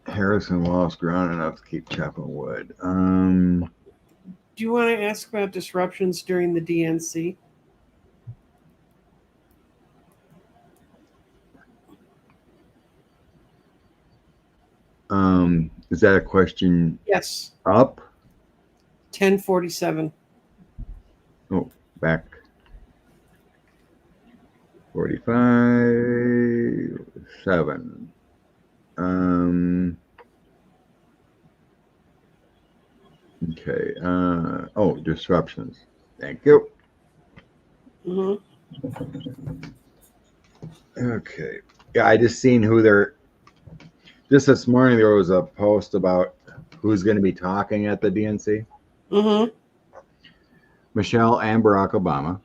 Speaker 1: Harrison Walz ground enough to keep chopping wood.
Speaker 2: Do you want to ask about disruptions during the DNC?
Speaker 1: Is that a question?
Speaker 2: Yes.
Speaker 1: Up?
Speaker 2: 1047.
Speaker 1: Oh, back. 45, 7. Okay. Oh, disruptions. Thank you.
Speaker 2: Mm-hmm.
Speaker 1: Okay. Yeah, I just seen who they're. Just this morning, there was a post about who's going to be talking at the DNC.
Speaker 2: Mm-hmm.
Speaker 1: Michelle and Barack Obama.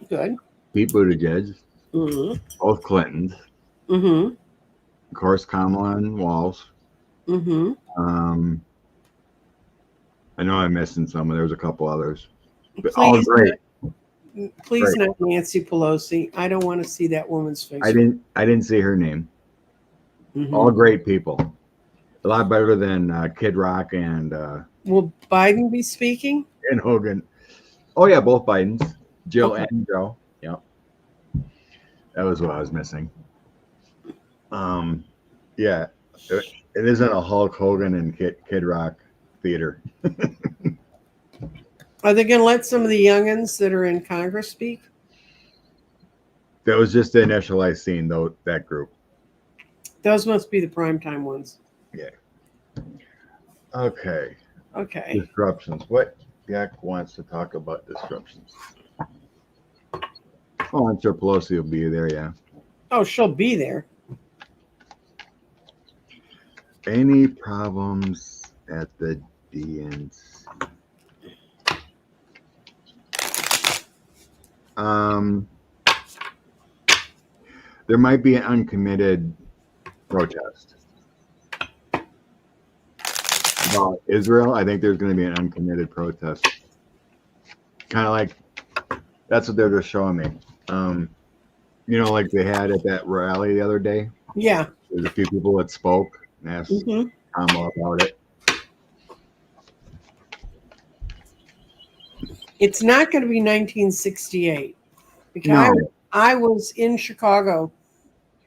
Speaker 2: Good.
Speaker 1: Pete Buttigieg.
Speaker 2: Mm-hmm.
Speaker 1: Both Clintons.
Speaker 2: Mm-hmm.
Speaker 1: Of course, Kamala and Walz.
Speaker 2: Mm-hmm.
Speaker 1: I know I'm missing some. There was a couple others. But
Speaker 2: Please,
Speaker 1: all great.
Speaker 2: Please
Speaker 1: Great.
Speaker 2: not Nancy Pelosi. I don't want to see that woman's face.
Speaker 1: I didn't see her name.
Speaker 2: Mm-hmm.
Speaker 1: All great people. A lot better than Kid Rock and
Speaker 2: Will Biden be speaking?
Speaker 1: Hogan. Oh yeah, both Bidens. Jill
Speaker 2: Okay.
Speaker 1: and Joe. Yeah, that was what I was missing. Yeah, it isn't a Hulk Hogan and Kid Rock theater.
Speaker 2: Are they going to let some of the youngins that are in Congress speak?
Speaker 1: That was just the initial I seen though. That group.
Speaker 2: Those must be the primetime ones.
Speaker 1: Yeah. Okay.
Speaker 2: Okay.
Speaker 1: Disruptions. What Jack wants to talk about disruptions? Oh, I'm sure Pelosi will be there. Yeah.
Speaker 2: Oh, she'll be there.
Speaker 1: Any problems at the DNC? There might be an uncommitted protest about Israel. I think there's going to be an uncommitted protest. Kind of like that's what they're just showing me. Like they had at that rally the other day.
Speaker 2: Yeah.
Speaker 1: There's a few people that spoke and asked Kamala about it.
Speaker 2: It's not going to be 1968 because
Speaker 1: No.
Speaker 2: I was in Chicago.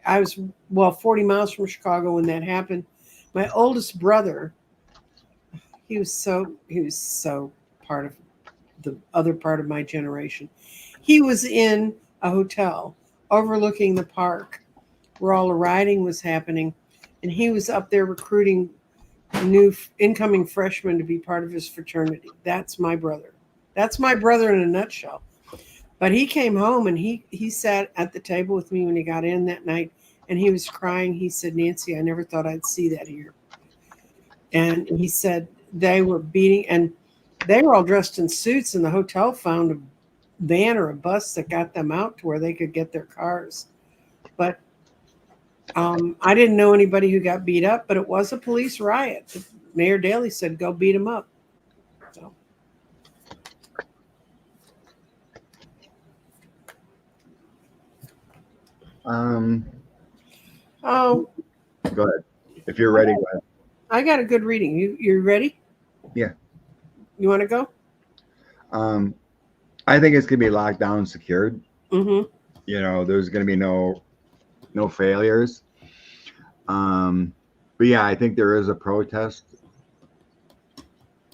Speaker 2: I was 40 miles from Chicago when that happened. My oldest brother, he was so part of the other part of my generation. He was in a hotel overlooking the park where all the rioting was happening, and he was up there recruiting new incoming freshmen to be part of his fraternity. That's my brother. That's my brother in a nutshell. But he came home and he sat at the table with me when he got in that night, and he was crying. He said, "Nancy, I never thought I'd see that here." And he said they were beating, and they were all dressed in suits, and the hotel found a van or a bus that got them out to where they could get their cars. But I didn't know anybody who got beat up, but it was a police riot. Mayor Daley said, "Go beat them up." So. Oh,
Speaker 1: Go ahead. If you're ready, go ahead.
Speaker 2: I got a good reading. You ready?
Speaker 1: Yeah.
Speaker 2: You want to go?
Speaker 1: I think it's gonna be locked down, secured.
Speaker 2: Mm-hmm.
Speaker 1: There's gonna be no failures. But yeah, I think there is a protest.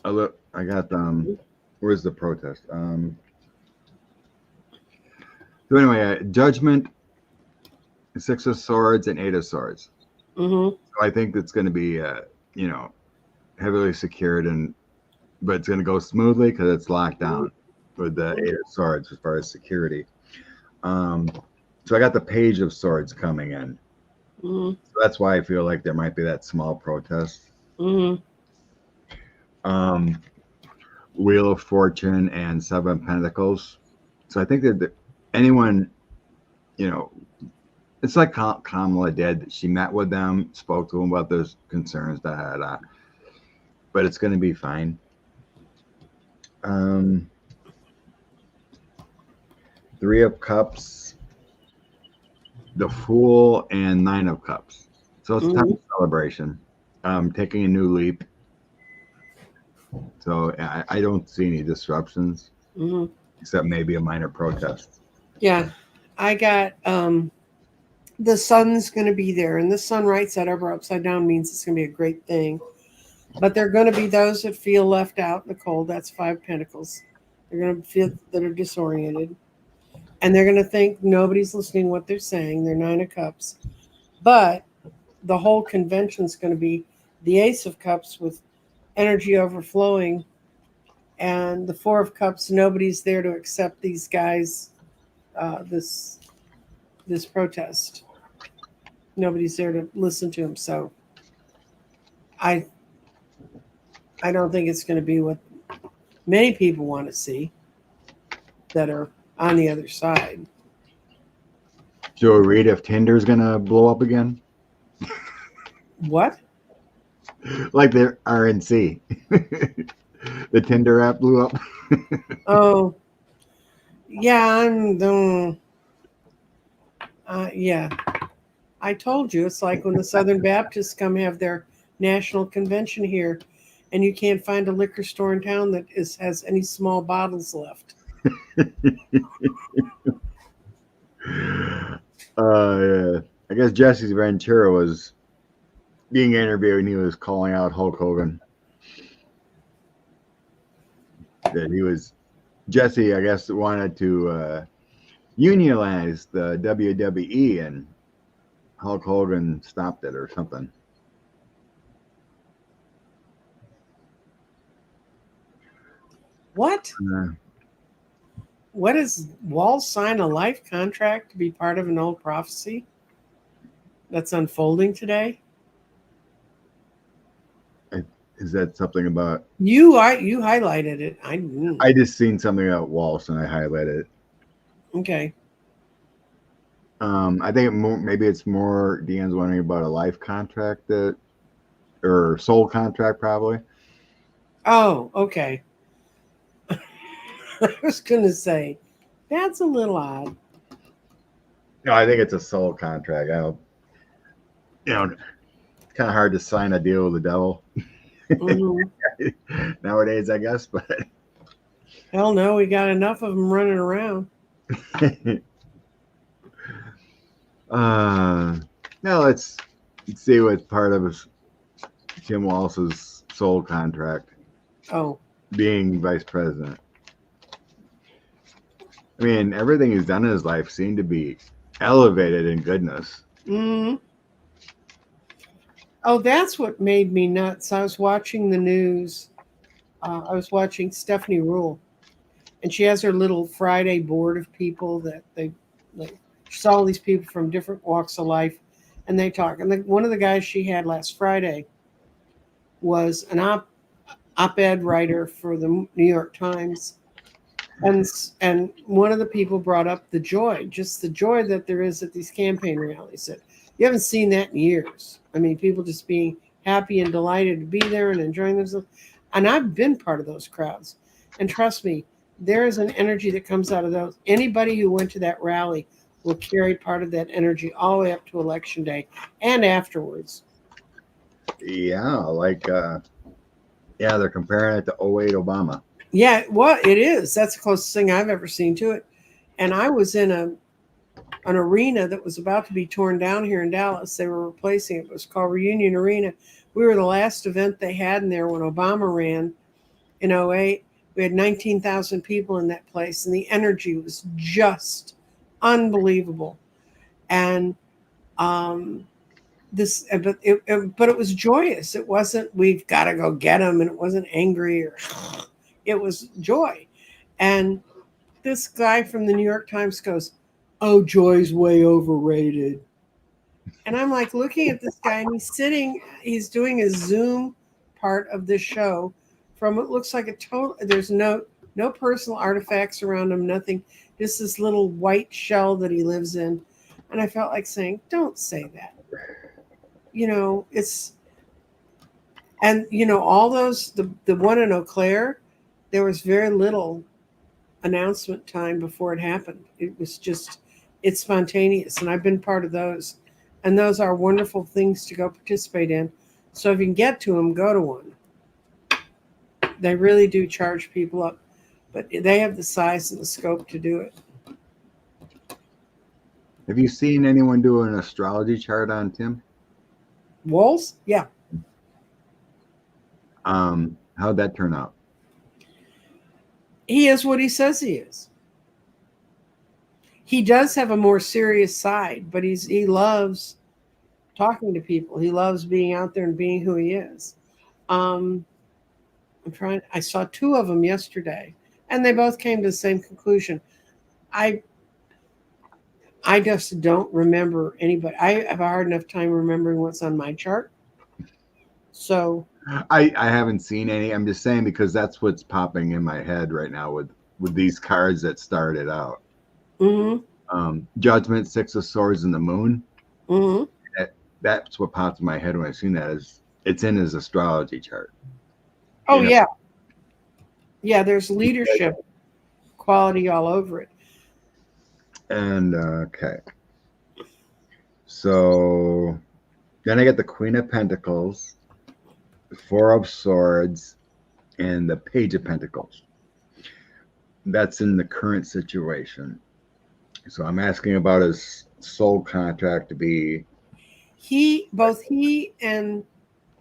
Speaker 1: I got where's the protest? So anyway, Judgment, Six of Swords, and Eight of Swords.
Speaker 2: Mm-hmm.
Speaker 1: So I think it's going to be, heavily secured, but it's going to go smoothly because it's locked down with the Eight of Swords as far as security. So I got the Page of Swords coming in.
Speaker 2: Mm-hmm.
Speaker 1: So that's why I feel like there might be that small protest.
Speaker 2: Mm-hmm.
Speaker 1: Wheel of Fortune and Seven of Pentacles. So I think that anyone, it's like Kamala did. She met with them, spoke to them about those concerns, but it's going to be fine. Three of Cups, the Fool, and Nine of Cups. So it's time of celebration. Taking a new leap. So I don't see any disruptions, except maybe a minor protest.
Speaker 2: Yeah, I got the sun's going to be there, and the sun right side over upside down means it's going to be a great thing. But there are going to be those that feel left out in the cold. That's Five of Pentacles. They're going to feel that are disoriented, and they're going to think nobody's listening to what they're saying. They're Nine of Cups, but the whole convention is going to be the Ace of Cups with energy overflowing, and the Four of Cups. Nobody's there to accept these guys. This protest. Nobody's there to listen to him. So I don't think it's going to be what many people want to see that are on the other side.
Speaker 1: Joe, read if Tinder's going to blow up again.
Speaker 2: What?
Speaker 3: Like the RNC. The Tinder app blew up.
Speaker 2: Oh, yeah, yeah. I told you, it's like when the Southern Baptists come have their national convention here, and you can't find a liquor store in town that has any small bottles left.
Speaker 3: Yeah. I guess Jesse Ventura was being interviewed and he was calling out Hulk Hogan. That he was Jesse, I guess, wanted to unionize the WWE and Hulk Hogan stopped it or something.
Speaker 2: What?
Speaker 3: Uh,
Speaker 2: What is Walz sign a life contract to be part of an old prophecy that's unfolding today?
Speaker 3: is that something about?
Speaker 2: You highlighted it.
Speaker 3: I just seen something about Walz and I highlighted it.
Speaker 2: Okay.
Speaker 3: I think maybe it's more Deanne's wondering about a life contract or soul contract probably.
Speaker 2: Oh, okay. I was gonna say that's a little odd.
Speaker 3: No, I think it's a soul contract. I don't, it's kind of hard to sign a deal with the devil nowadays, I guess. But
Speaker 2: hell no, we got enough of them running around.
Speaker 3: now let's see what's part of Tim Walz's soul contract.
Speaker 2: Oh,
Speaker 3: Being vice president. I mean, everything he's done in his life seemed to be elevated in goodness.
Speaker 2: Oh, that's what made me nuts. I was watching the news. I was watching Stephanie Rule, and she has her little Friday board of people that she saw all these people from different walks of life, and they talk. And one of the guys she had last Friday was an op-ed writer for the New York Times. And one of the people brought up the joy that there is at these campaign rallies. That you haven't seen that in years. I mean, people just being happy and delighted to be there and enjoying themselves. And I've been part of those crowds. And trust me, there is an energy that comes out of those. Anybody who went to that rally will carry part of that energy all the way up to Election Day and afterwards.
Speaker 3: Yeah, they're comparing it to 08 Obama.
Speaker 2: Yeah, well, it is. That's the closest thing I've ever seen to it. And I was in an arena that was about to be torn down here in Dallas. They were replacing it. It was called Reunion Arena. We were the last event they had in there when Obama ran in 08. We had 19,000 people in that place, and the energy was just unbelievable. And but it was joyous. It wasn't we've got to go get them, and it wasn't angry or it was joy. And this guy from the New York Times goes, "Oh, joy's way overrated." And I'm like looking at this guy, and he's doing a Zoom part of this show from what looks like a total. There's no personal artifacts around him, nothing. Just this little white shell that he lives in. And I felt like saying, "Don't say that." All those, the one in Eau Claire, there was very little announcement time before it happened. It was just, it's spontaneous. And I've been part of those. And those are wonderful things to go participate in. So if you can get to them, go to one. They really do charge people up, but they have the size and the scope to do it.
Speaker 3: Have you seen anyone do an astrology chart on Tim?
Speaker 2: Walz? Yeah.
Speaker 3: How'd that turn out?
Speaker 2: He is what he says he is. He does have a more serious side, but he loves talking to people. He loves being out there and being who he is. I saw two of them yesterday, and they both came to the same conclusion. I just don't remember anybody. I have a hard enough time remembering what's on my chart. So
Speaker 3: I haven't seen any. I'm just saying because that's what's popping in my head right now with these cards that started out.
Speaker 2: Mm-hmm.
Speaker 3: Judgment, Six of Swords, and the Moon.
Speaker 2: Mm-hmm.
Speaker 3: That's what popped in my head when I seen that. Is it's in his astrology chart.
Speaker 2: Oh, yeah. Yeah, there's leadership quality all over it.
Speaker 3: And okay. So then I get the Queen of Pentacles, the Four of Swords, and the Page of Pentacles. that's in the current situation. So I'm asking about his soul contract to be.
Speaker 2: Both he and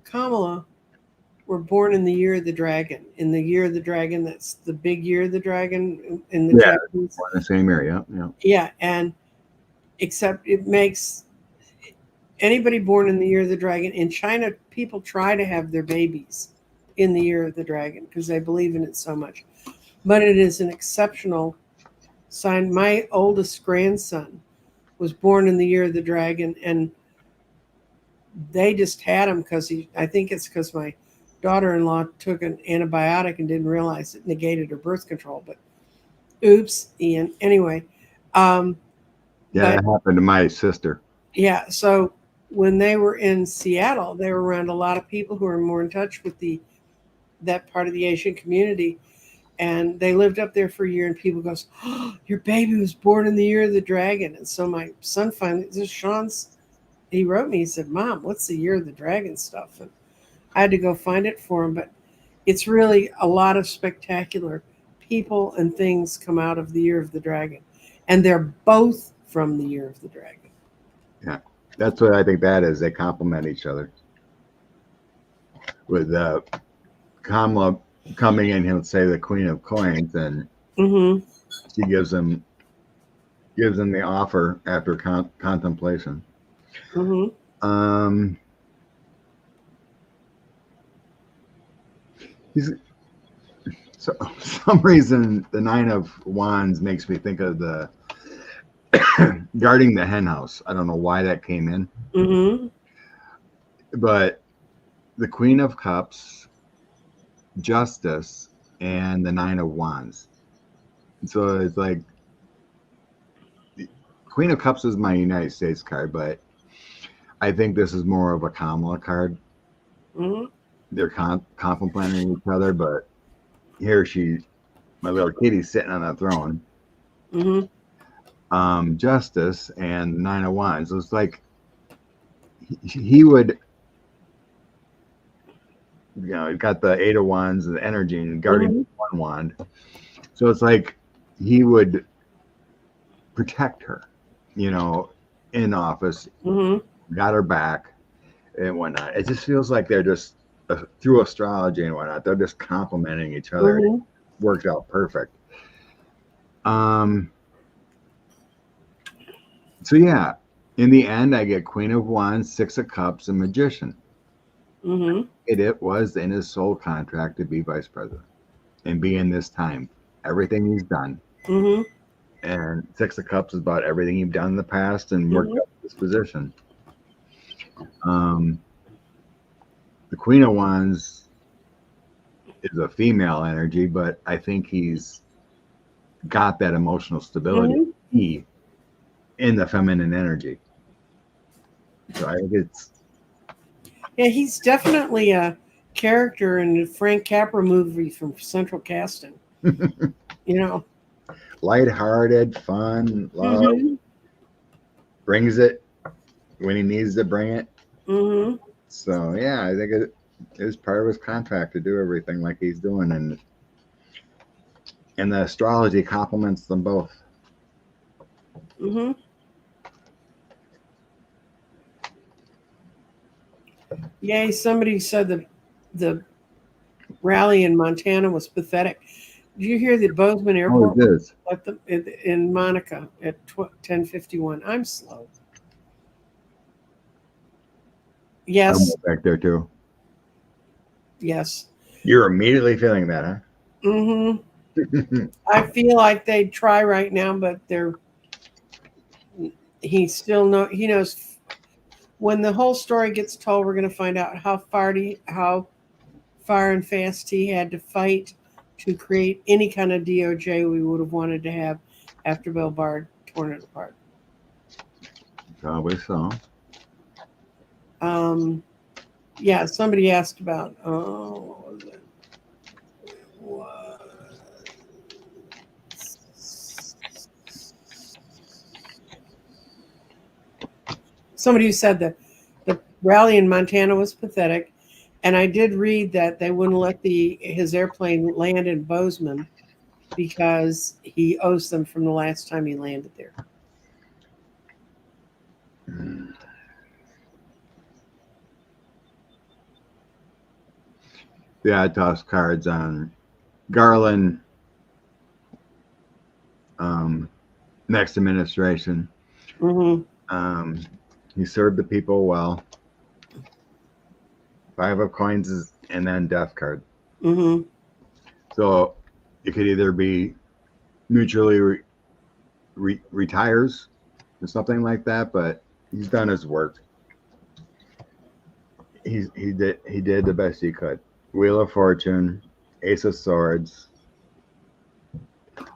Speaker 2: Kamala were born in the year of the dragon. In the year of the dragon, that's the big year of the dragon in the
Speaker 3: Yeah,
Speaker 2: Japanese.
Speaker 3: in the same area. Yeah.
Speaker 2: Yeah, and except it makes anybody born in the year of the dragon in China, people try to have their babies in the year of the dragon because they believe in it so much. But it is an exceptional sign. My oldest grandson was born in the year of the dragon, and they just had him because I think it's because my daughter-in-law took an antibiotic and didn't realize it negated her birth control. But oops, Ian. Anyway,
Speaker 3: Yeah,
Speaker 2: but
Speaker 3: that happened to my sister.
Speaker 2: yeah, so when they were in Seattle, they were around a lot of people who are more in touch with that part of the Asian community, and they lived up there for a year. And people goes, "Oh, your baby was born in the year of the dragon." And so my son finally, he wrote me. He said, "Mom, what's the year of the dragon stuff?" And I had to go find it for him, but it's really a lot of spectacular people and things come out of the year of the dragon, and they're both from the year of the dragon.
Speaker 3: Yeah, that's what I think that is. They complement each other. With Kamala coming in, he'll say the Queen of Coins, and she gives him the offer after contemplation. So for some reason, the Nine of Wands makes me think of the guarding the hen house. I don't know why that came in. But the Queen of Cups, Justice, and the Nine of Wands. So it's like Queen of Cups is my United States card, but I think this is more of a Kamala card. They're complementing each other, but here my little kitty's sitting on that throne. Justice and Nine of Wands. So it's like he would, got the Eight of Wands and the energy and guarding one wand. So it's like he would protect her, in office, got her back and whatnot. It just feels like they're just through astrology and whatnot, they're just complementing each other. It worked out perfect. So yeah, in the end, I get Queen of Wands, Six of Cups, and Magician. It was in his soul contract to be vice president and be in this time. Everything he's done. And Six of Cups is about everything you've done in the past and worked up this position. The Queen of Wands is a female energy, but I think he's got that emotional stability in the feminine energy. So I think it's...
Speaker 2: Yeah, he's definitely a character in the Frank Capra movie from Central Casting.
Speaker 3: Lighthearted, fun, love, brings it when he needs to bring it. So yeah, I think it is part of his contract to do everything like he's doing, and the astrology complements them both.
Speaker 2: Yeah, somebody said that the rally in Montana was pathetic. Did you hear that Bozeman Airport left them in Monica at 10:51? I'm slow. Yes.
Speaker 3: I'm back there too.
Speaker 2: Yes.
Speaker 3: You're immediately feeling that, huh?
Speaker 2: I feel like they'd try right now, but he knows when the whole story gets told, we're going to find out how far and fast he had to fight to create any kind of DOJ we would have wanted to have after Bill Barr torn it apart.
Speaker 3: Probably so.
Speaker 2: Yeah, somebody asked about, somebody who said that the rally in Montana was pathetic. And I did read that they wouldn't let his airplane land in Bozeman because he owes them from the last time he landed there.
Speaker 3: Yeah, I tossed cards on Garland, next administration.
Speaker 2: Mm-hmm.
Speaker 3: He served the people well. 5 of coins is, and then death card.
Speaker 2: Mm-hmm.
Speaker 3: So it could either be mutually retires or something like that, but he's done his work. He did the best he could. Wheel of Fortune, Ace of Swords,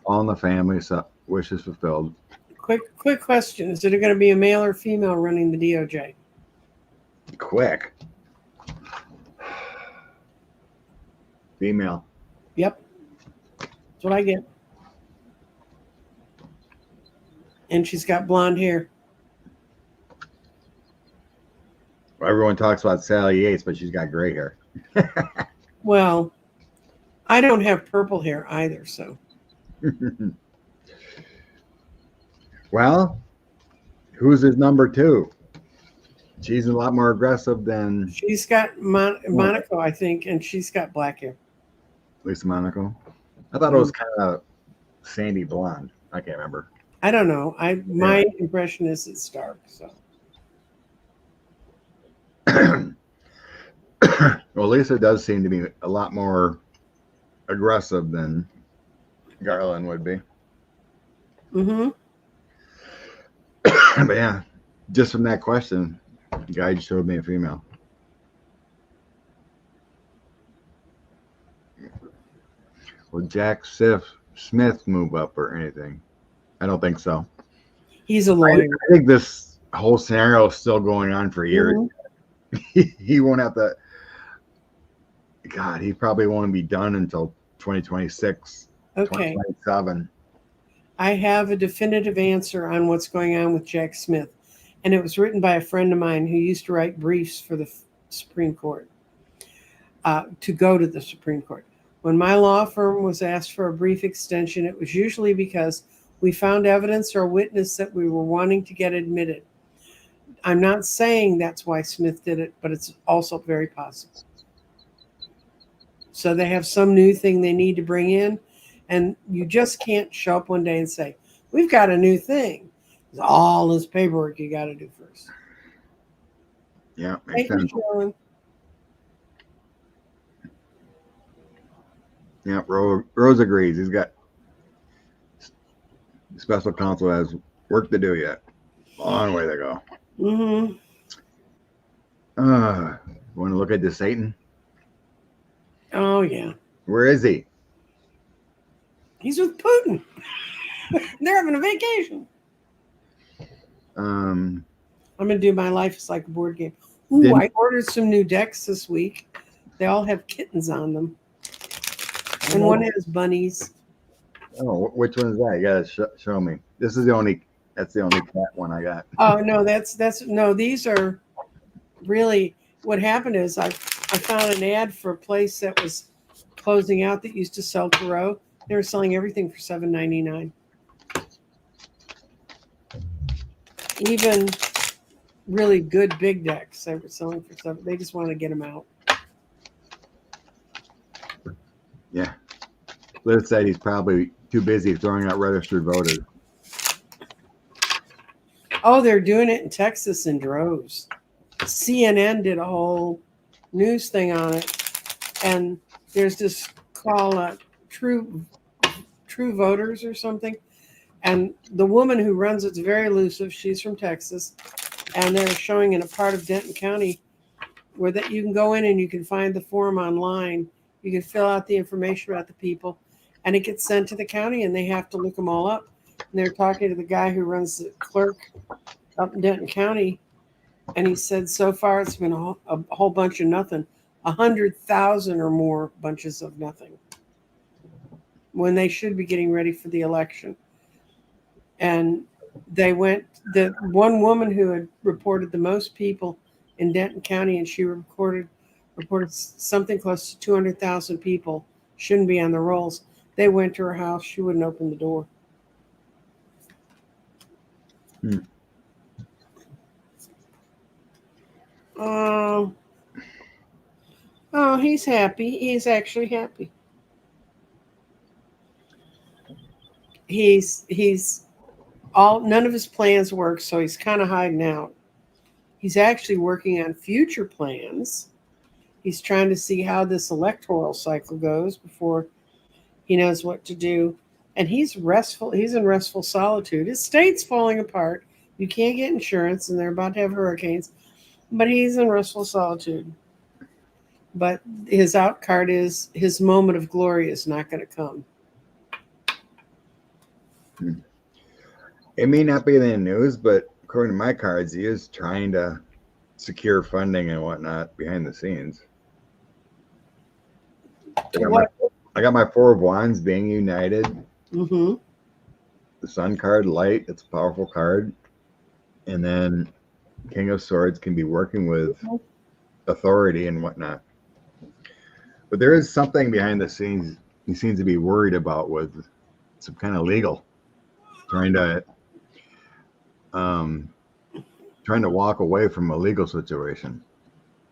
Speaker 3: all in the family, so wishes fulfilled.
Speaker 2: Quick question: is it going to be a male or female running the DOJ?
Speaker 3: Quick. Female.
Speaker 2: Yep, that's what I get. And she's got blonde hair.
Speaker 3: Everyone talks about Sally Yates, but she's got gray hair.
Speaker 2: Well, I don't have purple hair either, so.
Speaker 3: Well, who's his number 2? She's a lot more aggressive than
Speaker 2: She's got Monaco, I think, and she's got black hair.
Speaker 3: Lisa Monaco. I thought it was kind of sandy blonde. I can't remember.
Speaker 2: I don't know. My impression is it's dark. So.
Speaker 3: Well, Lisa does seem to be a lot more aggressive than Garland would be.
Speaker 2: Mm-hmm.
Speaker 3: But yeah, just from that question, the guy showed me a female. Will Jack Smith move up or anything? I don't think so.
Speaker 2: He's a lawyer.
Speaker 3: I think this whole scenario is still going on for years. Mm-hmm. He won't have to. God, he probably won't be done until 2026,
Speaker 2: okay.
Speaker 3: 2027.
Speaker 2: I have a definitive answer on what's going on with Jack Smith, and it was written by a friend of mine who used to write briefs for the Supreme Court, to go to the Supreme Court. When my law firm was asked for a brief extension, it was usually because we found evidence or witness that we were wanting to get admitted. I'm not saying that's why Smith did it, but it's also very possible. So they have some new thing they need to bring in, and you just can't show up one day and say, we've got a new thing. It's all this paperwork you got to do first.
Speaker 3: Yeah, makes sense. Yeah, Rose agrees. He's got special counsel has work to do yet. Long way to go.
Speaker 2: Mm-hmm.
Speaker 3: Want to look at the Satan?
Speaker 2: Oh, yeah.
Speaker 3: Where is he?
Speaker 2: He's with Putin. They're having a vacation. I'm going to do My Life is Like a Board Game. Ooh, I ordered some new decks this week. They all have kittens on them. And one has bunnies.
Speaker 3: Oh, which one is that? You gotta show me. That's the only cat one I got.
Speaker 2: Oh no, no. These are really. What happened is I found an ad for a place that was closing out that used to sell Tarot. They were selling everything for $7.99. Even really good big decks they were selling for $7. They just wanted to get them out.
Speaker 3: Yeah. Liz said he's probably too busy throwing out registered voters.
Speaker 2: Oh, they're doing it in Texas in droves. CNN did a whole news thing on it. And there's this called True Voters or something. And the woman who runs it's very elusive. She's from Texas. And they're showing in a part of Denton County where that you can go in and you can find the form online. You can fill out the information about the people, and it gets sent to the county, and they have to look them all up. And they're talking to the guy who runs the clerk up in Denton County, and he said so far it's been a whole bunch of nothing, 100,000 or more bunches of nothing, when they should be getting ready for the election. And they went, the one woman who had reported the most people in Denton County, and she reported something close to 200,000 people shouldn't be on the rolls. They went to her house. She wouldn't open the door. Um. Oh, he's happy. He's actually happy. He's all none of his plans work, so he's kind of hiding out. He's actually working on future plans. He's trying to see how this electoral cycle goes before he knows what to do. And he's restful. He's in restful solitude. His state's falling apart. You can't get insurance, and they're about to have hurricanes. But he's in restful solitude. But his out card is his moment of glory is not going to come.
Speaker 3: It may not be in the news, but according to my cards, he is trying to secure funding and whatnot behind the scenes. I got my Four of Wands being united.
Speaker 2: Mm-hmm.
Speaker 3: The Sun card, light, it's a powerful card. And then King of Swords can be working with authority and whatnot. But there is something behind the scenes he seems to be worried about with some kind of legal. Trying to walk away from a legal situation.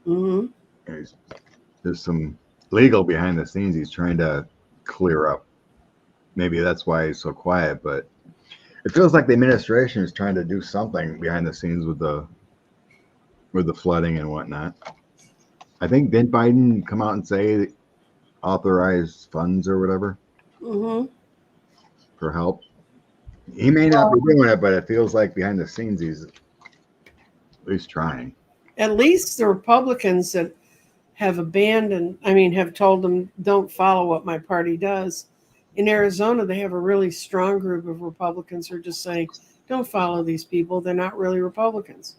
Speaker 2: Mm-hmm.
Speaker 3: There's some legal behind the scenes he's trying to clear up. Maybe that's why he's so quiet, but it feels like the administration is trying to do something behind the scenes with the flooding and whatnot. I think didn't Biden come out and say authorize funds or whatever for help? He may not be doing it, but it feels like behind the scenes he's at least trying.
Speaker 2: At least the Republicans that have have told them don't follow what my party does. In Arizona, they have a really strong group of Republicans who are just saying, don't follow these people. They're not really Republicans.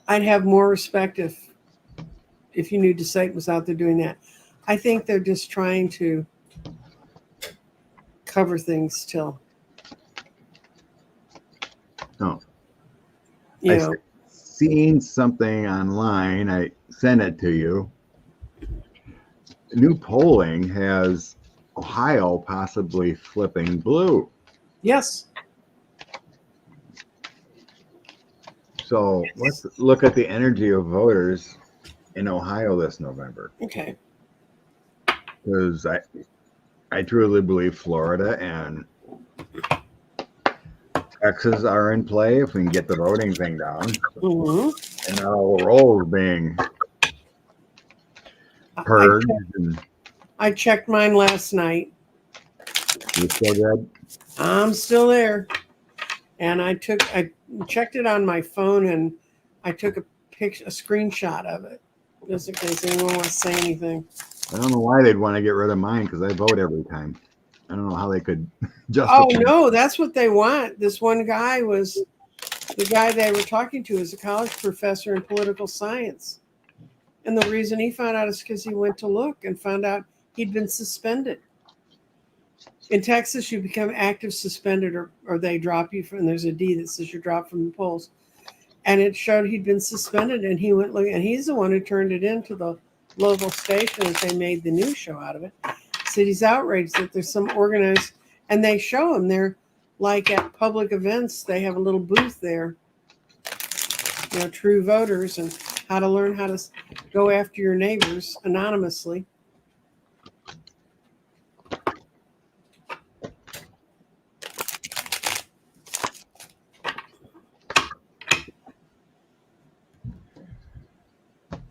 Speaker 2: I'd have more respect if you knew DeSantis was out there doing that. I think they're just trying to cover things till.
Speaker 3: No.
Speaker 2: You know.
Speaker 3: Seen something online. I sent it to you. New polling has Ohio possibly flipping blue.
Speaker 2: Yes.
Speaker 3: So let's look at the energy of voters in Ohio this November.
Speaker 2: Okay.
Speaker 3: Because I truly believe Florida and Texas are in play if we can get the voting thing down.
Speaker 2: Mm-hmm.
Speaker 3: And all the rolls being purged.
Speaker 2: I checked mine last night.
Speaker 3: You still good?
Speaker 2: I'm still there. And I checked it on my phone and I took a screenshot of it, just in case anyone wants to say anything.
Speaker 3: I don't know why they'd want to get rid of mine because I vote every time. I don't know how they could justify.
Speaker 2: Oh no, that's what they want. This one guy was the guy they were talking to is a college professor in political science. And the reason he found out is because he went to look and found out he'd been suspended. In Texas, you become active suspended or they drop you from, and there's a D that says you're dropped from the polls. And it showed he'd been suspended and he went looking, and he's the one who turned it into the local station as they made the news show out of it. Said he's outraged that there's some organized, and they show them. They're like at public events, they have a little booth there. You know, true voters and how to learn how to go after your neighbors anonymously.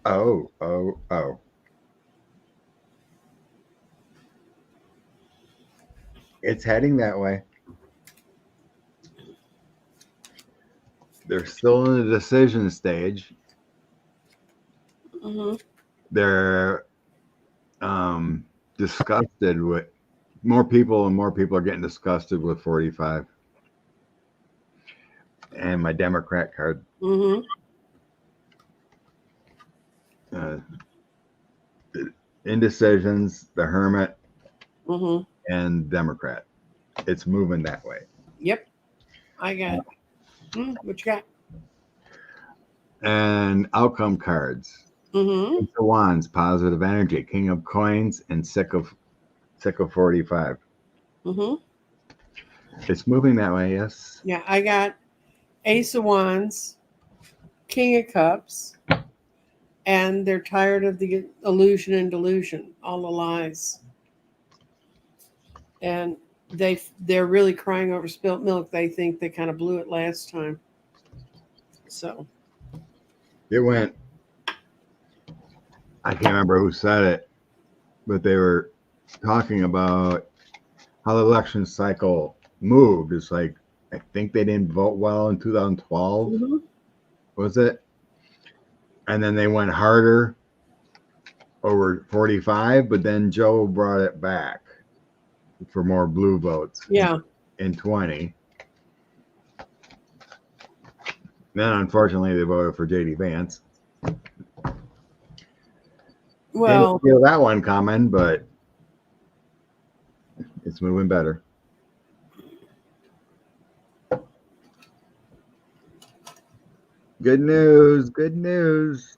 Speaker 3: Oh. It's heading that way. They're still in the decision stage.
Speaker 2: Mm-hmm.
Speaker 3: They're disgusted with more people, and more people are getting disgusted with 45. And my Democrat card.
Speaker 2: Mm-hmm.
Speaker 3: Indecisions, the Hermit,
Speaker 2: Mm-hmm.
Speaker 3: and Democrat. It's moving that way.
Speaker 2: Yep. I got it. What you got?
Speaker 3: And outcome cards.
Speaker 2: Mm-hmm.
Speaker 3: King of Wands, positive energy. King of Coins and Sick of Sick of 45.
Speaker 2: Mm-hmm.
Speaker 3: It's moving that way, yes.
Speaker 2: Yeah, I got Ace of Wands, King of Cups, and they're tired of the illusion and delusion, all the lies. And they're really crying over spilt milk. They think they kind of blew it last time. So
Speaker 3: It went, I can't remember who said it, but they were talking about how the election cycle moved. It's like, I think they didn't vote well in 2012, was it? And then they went harder over 45, but then Joe brought it back for more blue votes.
Speaker 2: yeah.
Speaker 3: In 20. Then unfortunately they voted for JD Vance.
Speaker 2: Well,
Speaker 3: Didn't feel that one coming, but it's moving better. Good news, good news.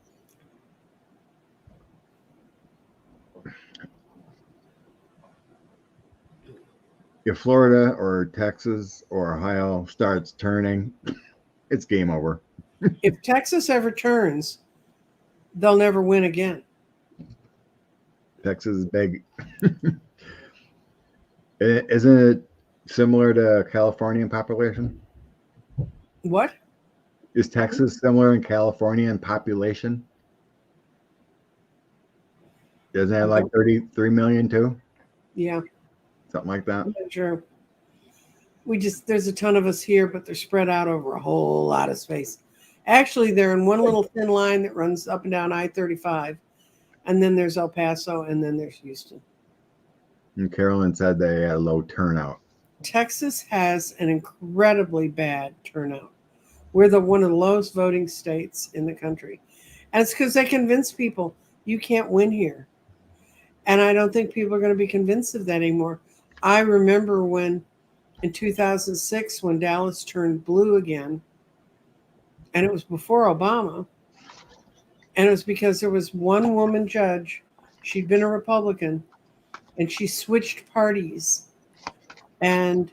Speaker 3: If Florida or Texas or Ohio starts turning, it's game over.
Speaker 2: if Texas ever turns, they'll never win again.
Speaker 3: Texas is big. Isn't it similar to California in population?
Speaker 2: What?
Speaker 3: Is Texas similar in California in population? Doesn't it have like 33 million too?
Speaker 2: Yeah.
Speaker 3: Something like that.
Speaker 2: Sure. There's a ton of us here, but they're spread out over a whole lot of space. Actually, they're in one little thin line that runs up and down I-35. And then there's El Paso, and then there's Houston.
Speaker 3: And Carolyn said they had a low turnout.
Speaker 2: Texas has an incredibly bad turnout. We're one of the lowest voting states in the country. And it's because they convince people you can't win here. And I don't think people are going to be convinced of that anymore. I remember when in 2006, when Dallas turned blue again, and it was before Obama, and it was because there was one woman judge. She'd been a Republican, and she switched parties. And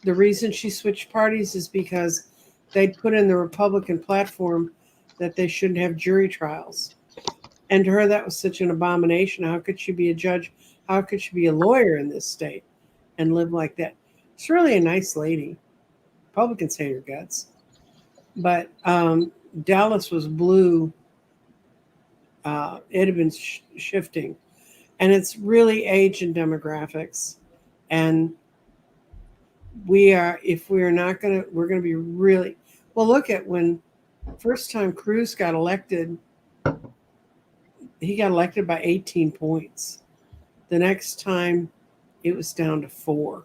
Speaker 2: the reason she switched parties is because they'd put in the Republican platform that they shouldn't have jury trials. And to her, that was such an abomination. How could she be a judge? How could she be a lawyer in this state and live like that? She's really a nice lady. Republicans hate her guts. But Dallas was blue. It had been shifting. And it's really age and demographics. And if we're not going to, we're going to be really, well, look at when first time Cruz got elected, he got elected by 18 points. The next time it was down to 4.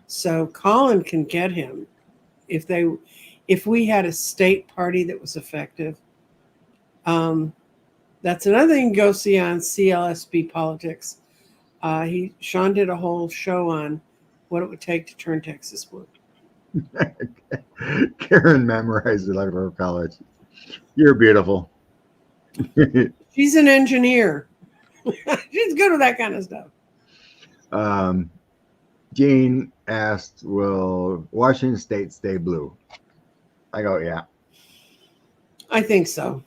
Speaker 2: So Colin can get him if we had a state party that was effective. That's another thing you can go see on CLSB Politics. Sean did a whole show on what it would take to turn Texas blue.
Speaker 3: Karen memorized electoral college. You're beautiful.
Speaker 2: She's an engineer. She's good with that kind of stuff.
Speaker 3: Gene asked, will Washington State stay blue? I go, yeah.
Speaker 2: I think so.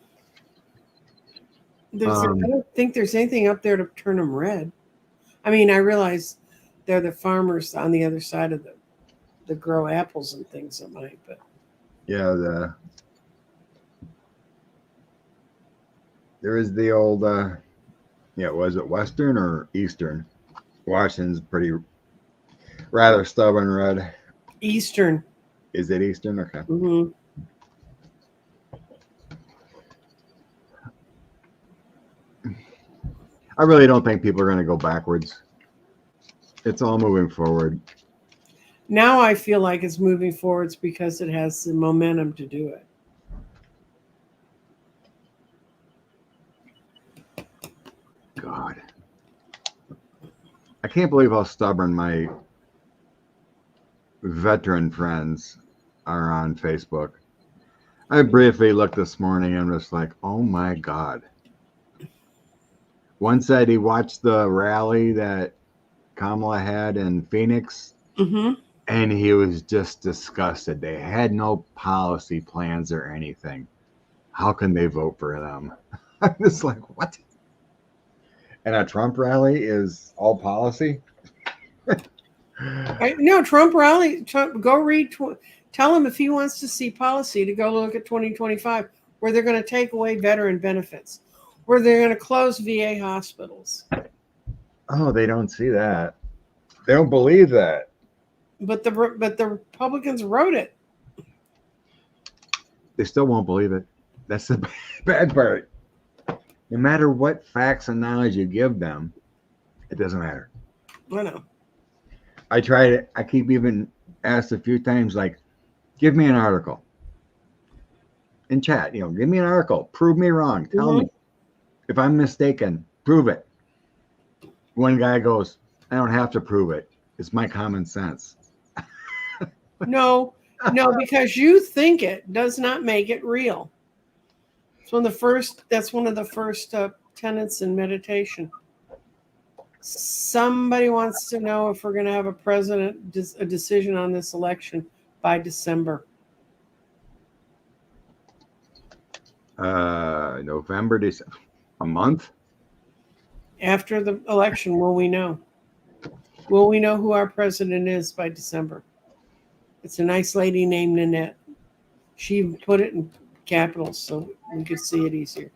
Speaker 2: I don't think there's anything up there to turn them red. I mean, I realize they're the farmers on the other side of the grow apples and things that might, but
Speaker 3: yeah, there is the old was it Western or Eastern? Washington's pretty rather stubborn red.
Speaker 2: Eastern.
Speaker 3: Is it Eastern? Okay.
Speaker 2: Mm-hmm.
Speaker 3: I really don't think people are going to go backwards. It's all moving forward.
Speaker 2: Now I feel like it's moving forwards because it has the momentum to do it.
Speaker 3: God. I can't believe how stubborn my veteran friends are on Facebook. I briefly looked this morning and was like, oh my God. One said he watched the rally that Kamala had in Phoenix,
Speaker 2: Mm-hmm.
Speaker 3: and he was just disgusted. They had no policy plans or anything. How can they vote for them? I'm just like, what? And a Trump rally is all policy?
Speaker 2: No, Trump rally. Trump, go read. Tell him if he wants to see policy to go look at 2025, where they're going to take away veteran benefits, where they're going to close VA hospitals.
Speaker 3: Oh, they don't see that. They don't believe that.
Speaker 2: But the Republicans wrote it.
Speaker 3: They still won't believe it. That's the bad part. No matter what facts and knowledge you give them, it doesn't matter.
Speaker 2: I know.
Speaker 3: I tried it. I keep even asked a few times, like, give me an article in chat. You know, give me an article. Prove me wrong. Tell me if I'm mistaken. Prove it. One guy goes, I don't have to prove it. It's my common sense.
Speaker 2: No, because you think it does not make it real. It's that's one of the first tenets in meditation. Somebody wants to know if we're going to have a decision on this election by December.
Speaker 3: November, December, a month?
Speaker 2: After the election, will we know? Will we know who our president is by December? It's a nice lady named Nanette. She put it in capitals so we could see it easier.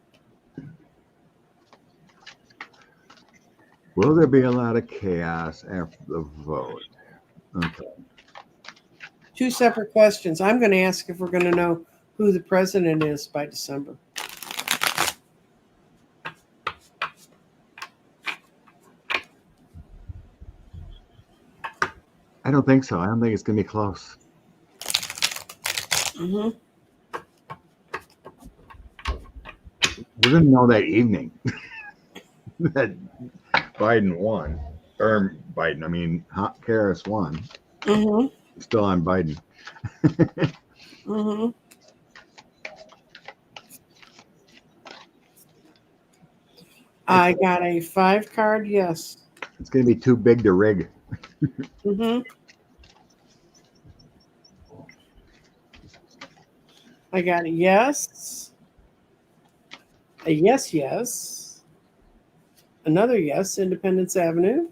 Speaker 3: Will there be a lot of chaos after the vote? Okay.
Speaker 2: Two separate questions. I'm going to ask if we're going to know who the president is by December.
Speaker 3: I don't think so. I don't think it's going to be close.
Speaker 2: Mm-hmm.
Speaker 3: We're going to know that evening that Biden won. Or Biden, I mean, Harris won.
Speaker 2: Mm-hmm.
Speaker 3: Still on Biden.
Speaker 2: Mm-hmm. I got a 5-card yes.
Speaker 3: It's going to be too big to rig.
Speaker 2: Mm-hmm. I got a yes. A yes. Another yes, Independence Avenue.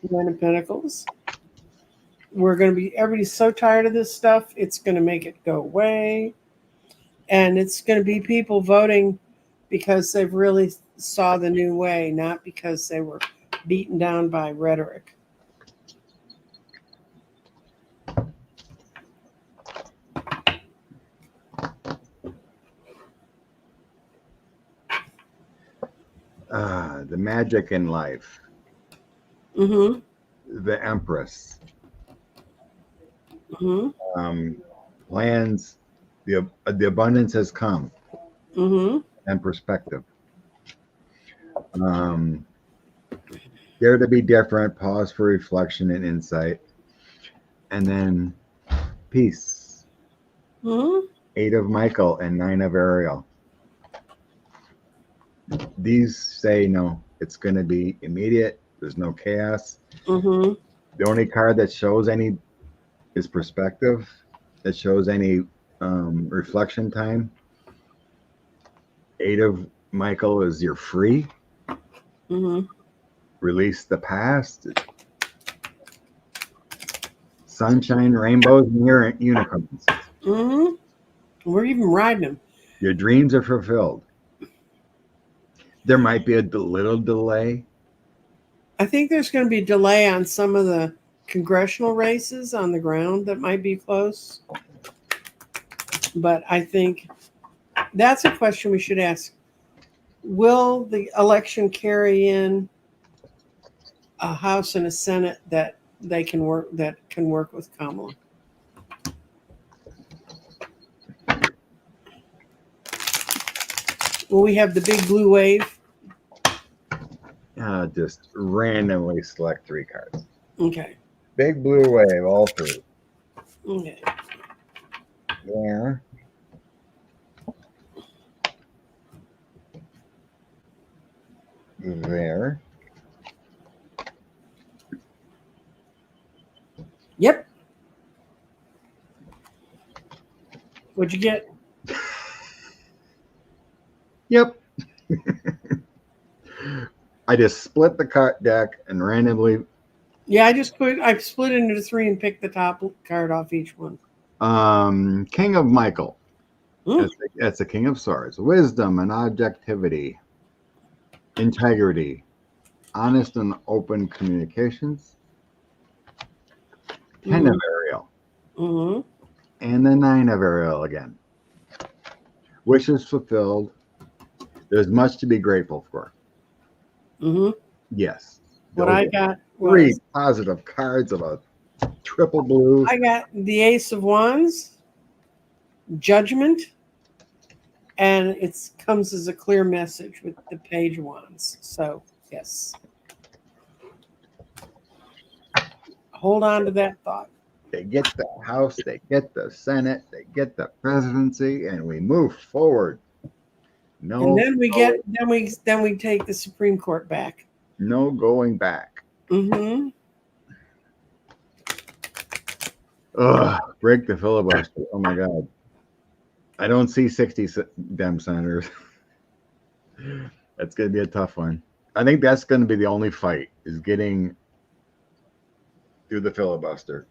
Speaker 2: Nine of Pentacles. Everybody's so tired of this stuff, it's going to make it go away. And it's going to be people voting because they've really saw the new way, not because they were beaten down by rhetoric.
Speaker 3: The magic in life.
Speaker 2: Mm-hmm.
Speaker 3: The Empress.
Speaker 2: Mm-hmm.
Speaker 3: Plans. The abundance has come.
Speaker 2: Mm-hmm.
Speaker 3: And perspective. Dare to be different. Pause for reflection and insight. And then peace.
Speaker 2: Mm-hmm.
Speaker 3: 8 of Michael and 9 of Ariel. These say no, it's going to be immediate. There's no chaos.
Speaker 2: Mm-hmm.
Speaker 3: The only card that shows any is perspective, that shows any reflection time. 8 of Michael is you're free.
Speaker 2: Mm-hmm.
Speaker 3: Release the past. Sunshine, rainbows, and unicorns.
Speaker 2: Mm-hmm. We're even riding them.
Speaker 3: Your dreams are fulfilled. There might be a little delay.
Speaker 2: I think there's going to be a delay on some of the congressional races on the ground that might be close. But I think that's a question we should ask. Will the election carry in a House and a Senate that can work with Kamala? Will we have the big blue wave?
Speaker 3: Just randomly select 3 cards.
Speaker 2: Okay.
Speaker 3: Big blue wave, all 3.
Speaker 2: Okay.
Speaker 3: There. There.
Speaker 2: Yep. What'd you get?
Speaker 3: Yep. I just split the card deck and randomly.
Speaker 2: Yeah, I split it into 3 and picked the top card off each one.
Speaker 3: King of Michael.
Speaker 2: Mm.
Speaker 3: That's the King of Swords. Wisdom and objectivity, integrity, honest and open communications. 10 of Ariel.
Speaker 2: Mm-hmm.
Speaker 3: And the 9 of Ariel again. Wishes fulfilled. There's much to be grateful for.
Speaker 2: Mm-hmm.
Speaker 3: Yes.
Speaker 2: What I got was
Speaker 3: 3 positive cards of a triple blue.
Speaker 2: I got the Ace of Wands, Judgment, and it comes as a clear message with the Page of Wands. So, yes. Hold on to that thought.
Speaker 3: They get the House, they get the Senate, they get the presidency, and we move forward. No,
Speaker 2: And then we take the Supreme Court back.
Speaker 3: no going back.
Speaker 2: Mm-hmm.
Speaker 3: Ugh, break the filibuster. Oh my God. I don't see 60 Dem senators. That's going to be a tough one. I think that's going to be the only fight, is getting through the filibuster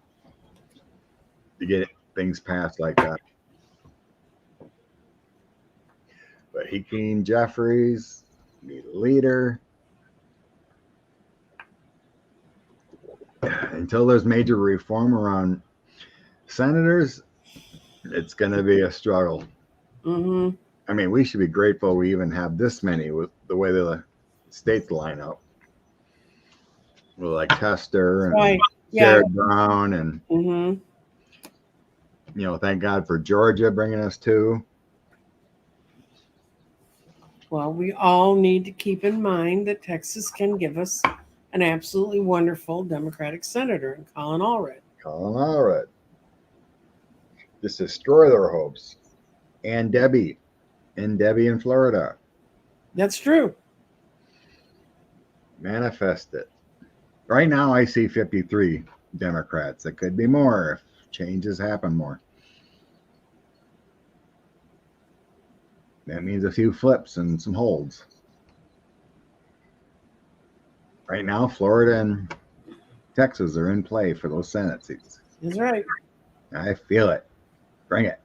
Speaker 3: to get things passed like that. But Hakeem Jeffries, be the leader. Until there's major reform around senators, it's going to be a struggle.
Speaker 2: Mm-hmm.
Speaker 3: I mean, we should be grateful we even have this many with the way the states line up. With like Tester and
Speaker 2: Right.
Speaker 3: Sherrod Brown, and
Speaker 2: Mm-hmm.
Speaker 3: Thank God for Georgia bringing us 2.
Speaker 2: Well, we all need to keep in mind that Texas can give us an absolutely wonderful Democratic senator in Colin Allred.
Speaker 3: Colin Allred. Just destroy their hopes. And Debbie in Florida.
Speaker 2: That's true.
Speaker 3: Manifest it. Right now, I see 53 Democrats. It could be more if changes happen more. That means a few flips and some holds. Right now, Florida and Texas are in play for those Senate seats.
Speaker 2: That's right.
Speaker 3: I feel it. Bring it.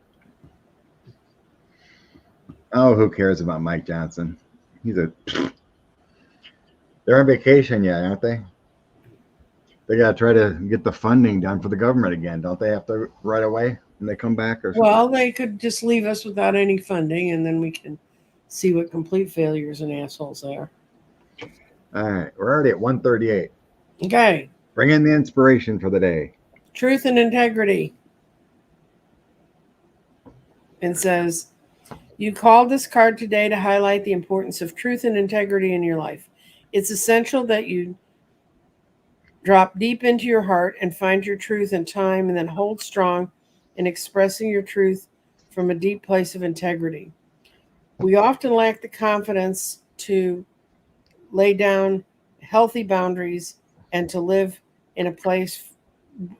Speaker 3: Oh, who cares about Mike Johnson? They're on vacation yet, aren't they? They got to try to get the funding done for the government again. Don't they have to right away when they come back? Or
Speaker 2: Well, they could just leave us without any funding, and then we can see what complete failures and assholes they are.
Speaker 3: All right. We're already at 138.
Speaker 2: Okay.
Speaker 3: Bring in the inspiration for the day.
Speaker 2: Truth and integrity. And says, you called this card today to highlight the importance of truth and integrity in your life. It's essential that you drop deep into your heart and find your truth in time, and then hold strong in expressing your truth from a deep place of integrity. We often lack the confidence to lay down healthy boundaries and to live in a place,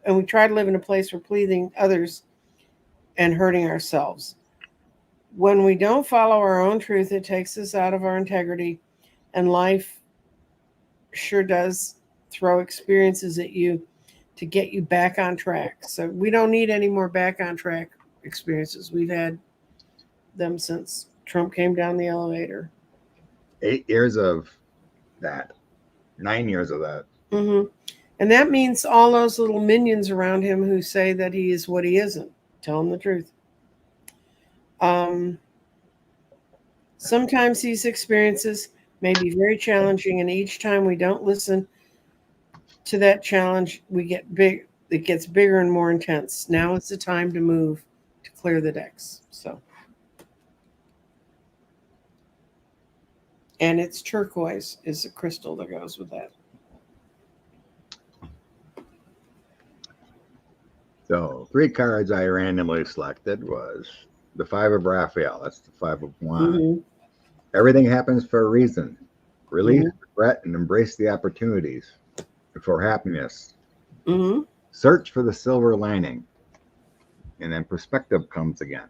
Speaker 2: and we try to live in a place where pleasing others and hurting ourselves. When we don't follow our own truth, it takes us out of our integrity, and life sure does throw experiences at you to get you back on track. So we don't need any more back on track experiences. We've had them since Trump came down the elevator.
Speaker 3: 8 years of that. 9 years of that.
Speaker 2: Mm-hmm. And that means all those little minions around him who say that he is what he isn't. Tell him the truth. Sometimes these experiences may be very challenging, and each time we don't listen to that challenge, we get big. It gets bigger and more intense. Now is the time to move, to clear the decks. So, and it's turquoise is the crystal that goes with that.
Speaker 3: So 3 cards I randomly selected was the 5 of Raphael. That's the 5 of Wands.
Speaker 2: Mm-hmm.
Speaker 3: Everything happens for a reason. Release regret and embrace the opportunities for happiness.
Speaker 2: Mm-hmm.
Speaker 3: Search for the silver lining. And then perspective comes again.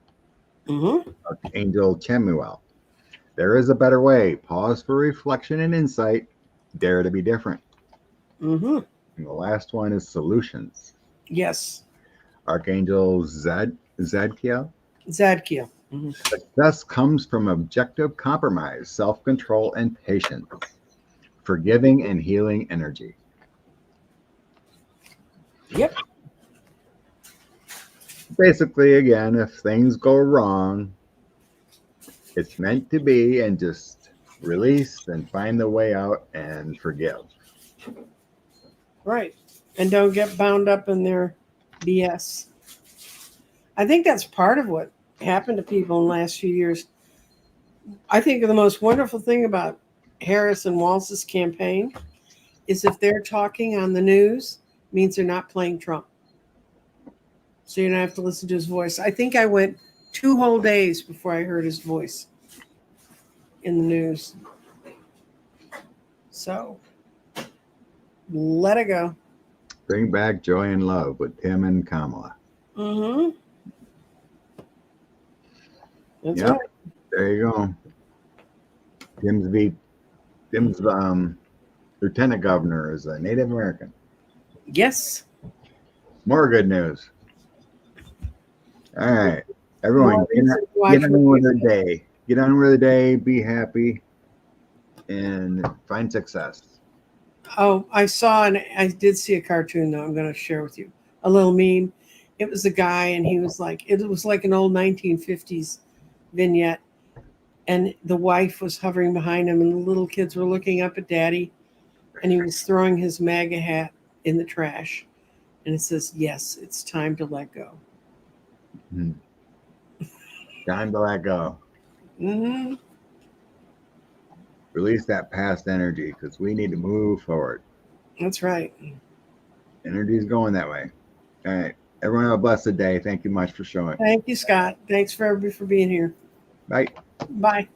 Speaker 3: Archangel Chemuel. There is a better way. Pause for reflection and insight. Dare to be different. And the last one is solutions.
Speaker 2: Yes.
Speaker 3: Archangel Zadkiel.
Speaker 2: Zadkiel.
Speaker 3: Success comes from objective compromise, self-control, and patience. Forgiving and healing energy.
Speaker 2: Yep.
Speaker 3: Basically, again, if things go wrong, it's meant to be, and just release and find the way out and forgive.
Speaker 2: Right. And don't get bound up in their BS. I think that's part of what happened to people in the last few years. I think the most wonderful thing about Harris and Walz's campaign is if they're talking on the news, means they're not playing Trump. So you don't have to listen to his voice. I think I went 2 whole days before I heard his voice in the news. So let it go.
Speaker 3: Bring back joy and love with Tim and Kamala.
Speaker 2: That's right.
Speaker 3: There you go. Tim's lieutenant governor is a Native American.
Speaker 2: Yes.
Speaker 3: More good news. All right, everyone, get on with the day. Get on with the day. Be happy, and find success.
Speaker 2: Oh, I did see a cartoon though. I'm going to share with you a little meme. It was a guy, and he was like, it was like an old 1950s vignette, and the wife was hovering behind him, and the little kids were looking up at Daddy, and he was throwing his MAGA hat in the trash, and it says, "Yes, it's time to let go."
Speaker 3: Time to let go. Release that past energy, because we need to move forward.
Speaker 2: That's right.
Speaker 3: Energy's going that way. All right. Everyone have a blessed day. Thank you much for showing.
Speaker 2: Thank you, Scott. Thanks for everybody for being here.
Speaker 3: Bye.
Speaker 2: Bye.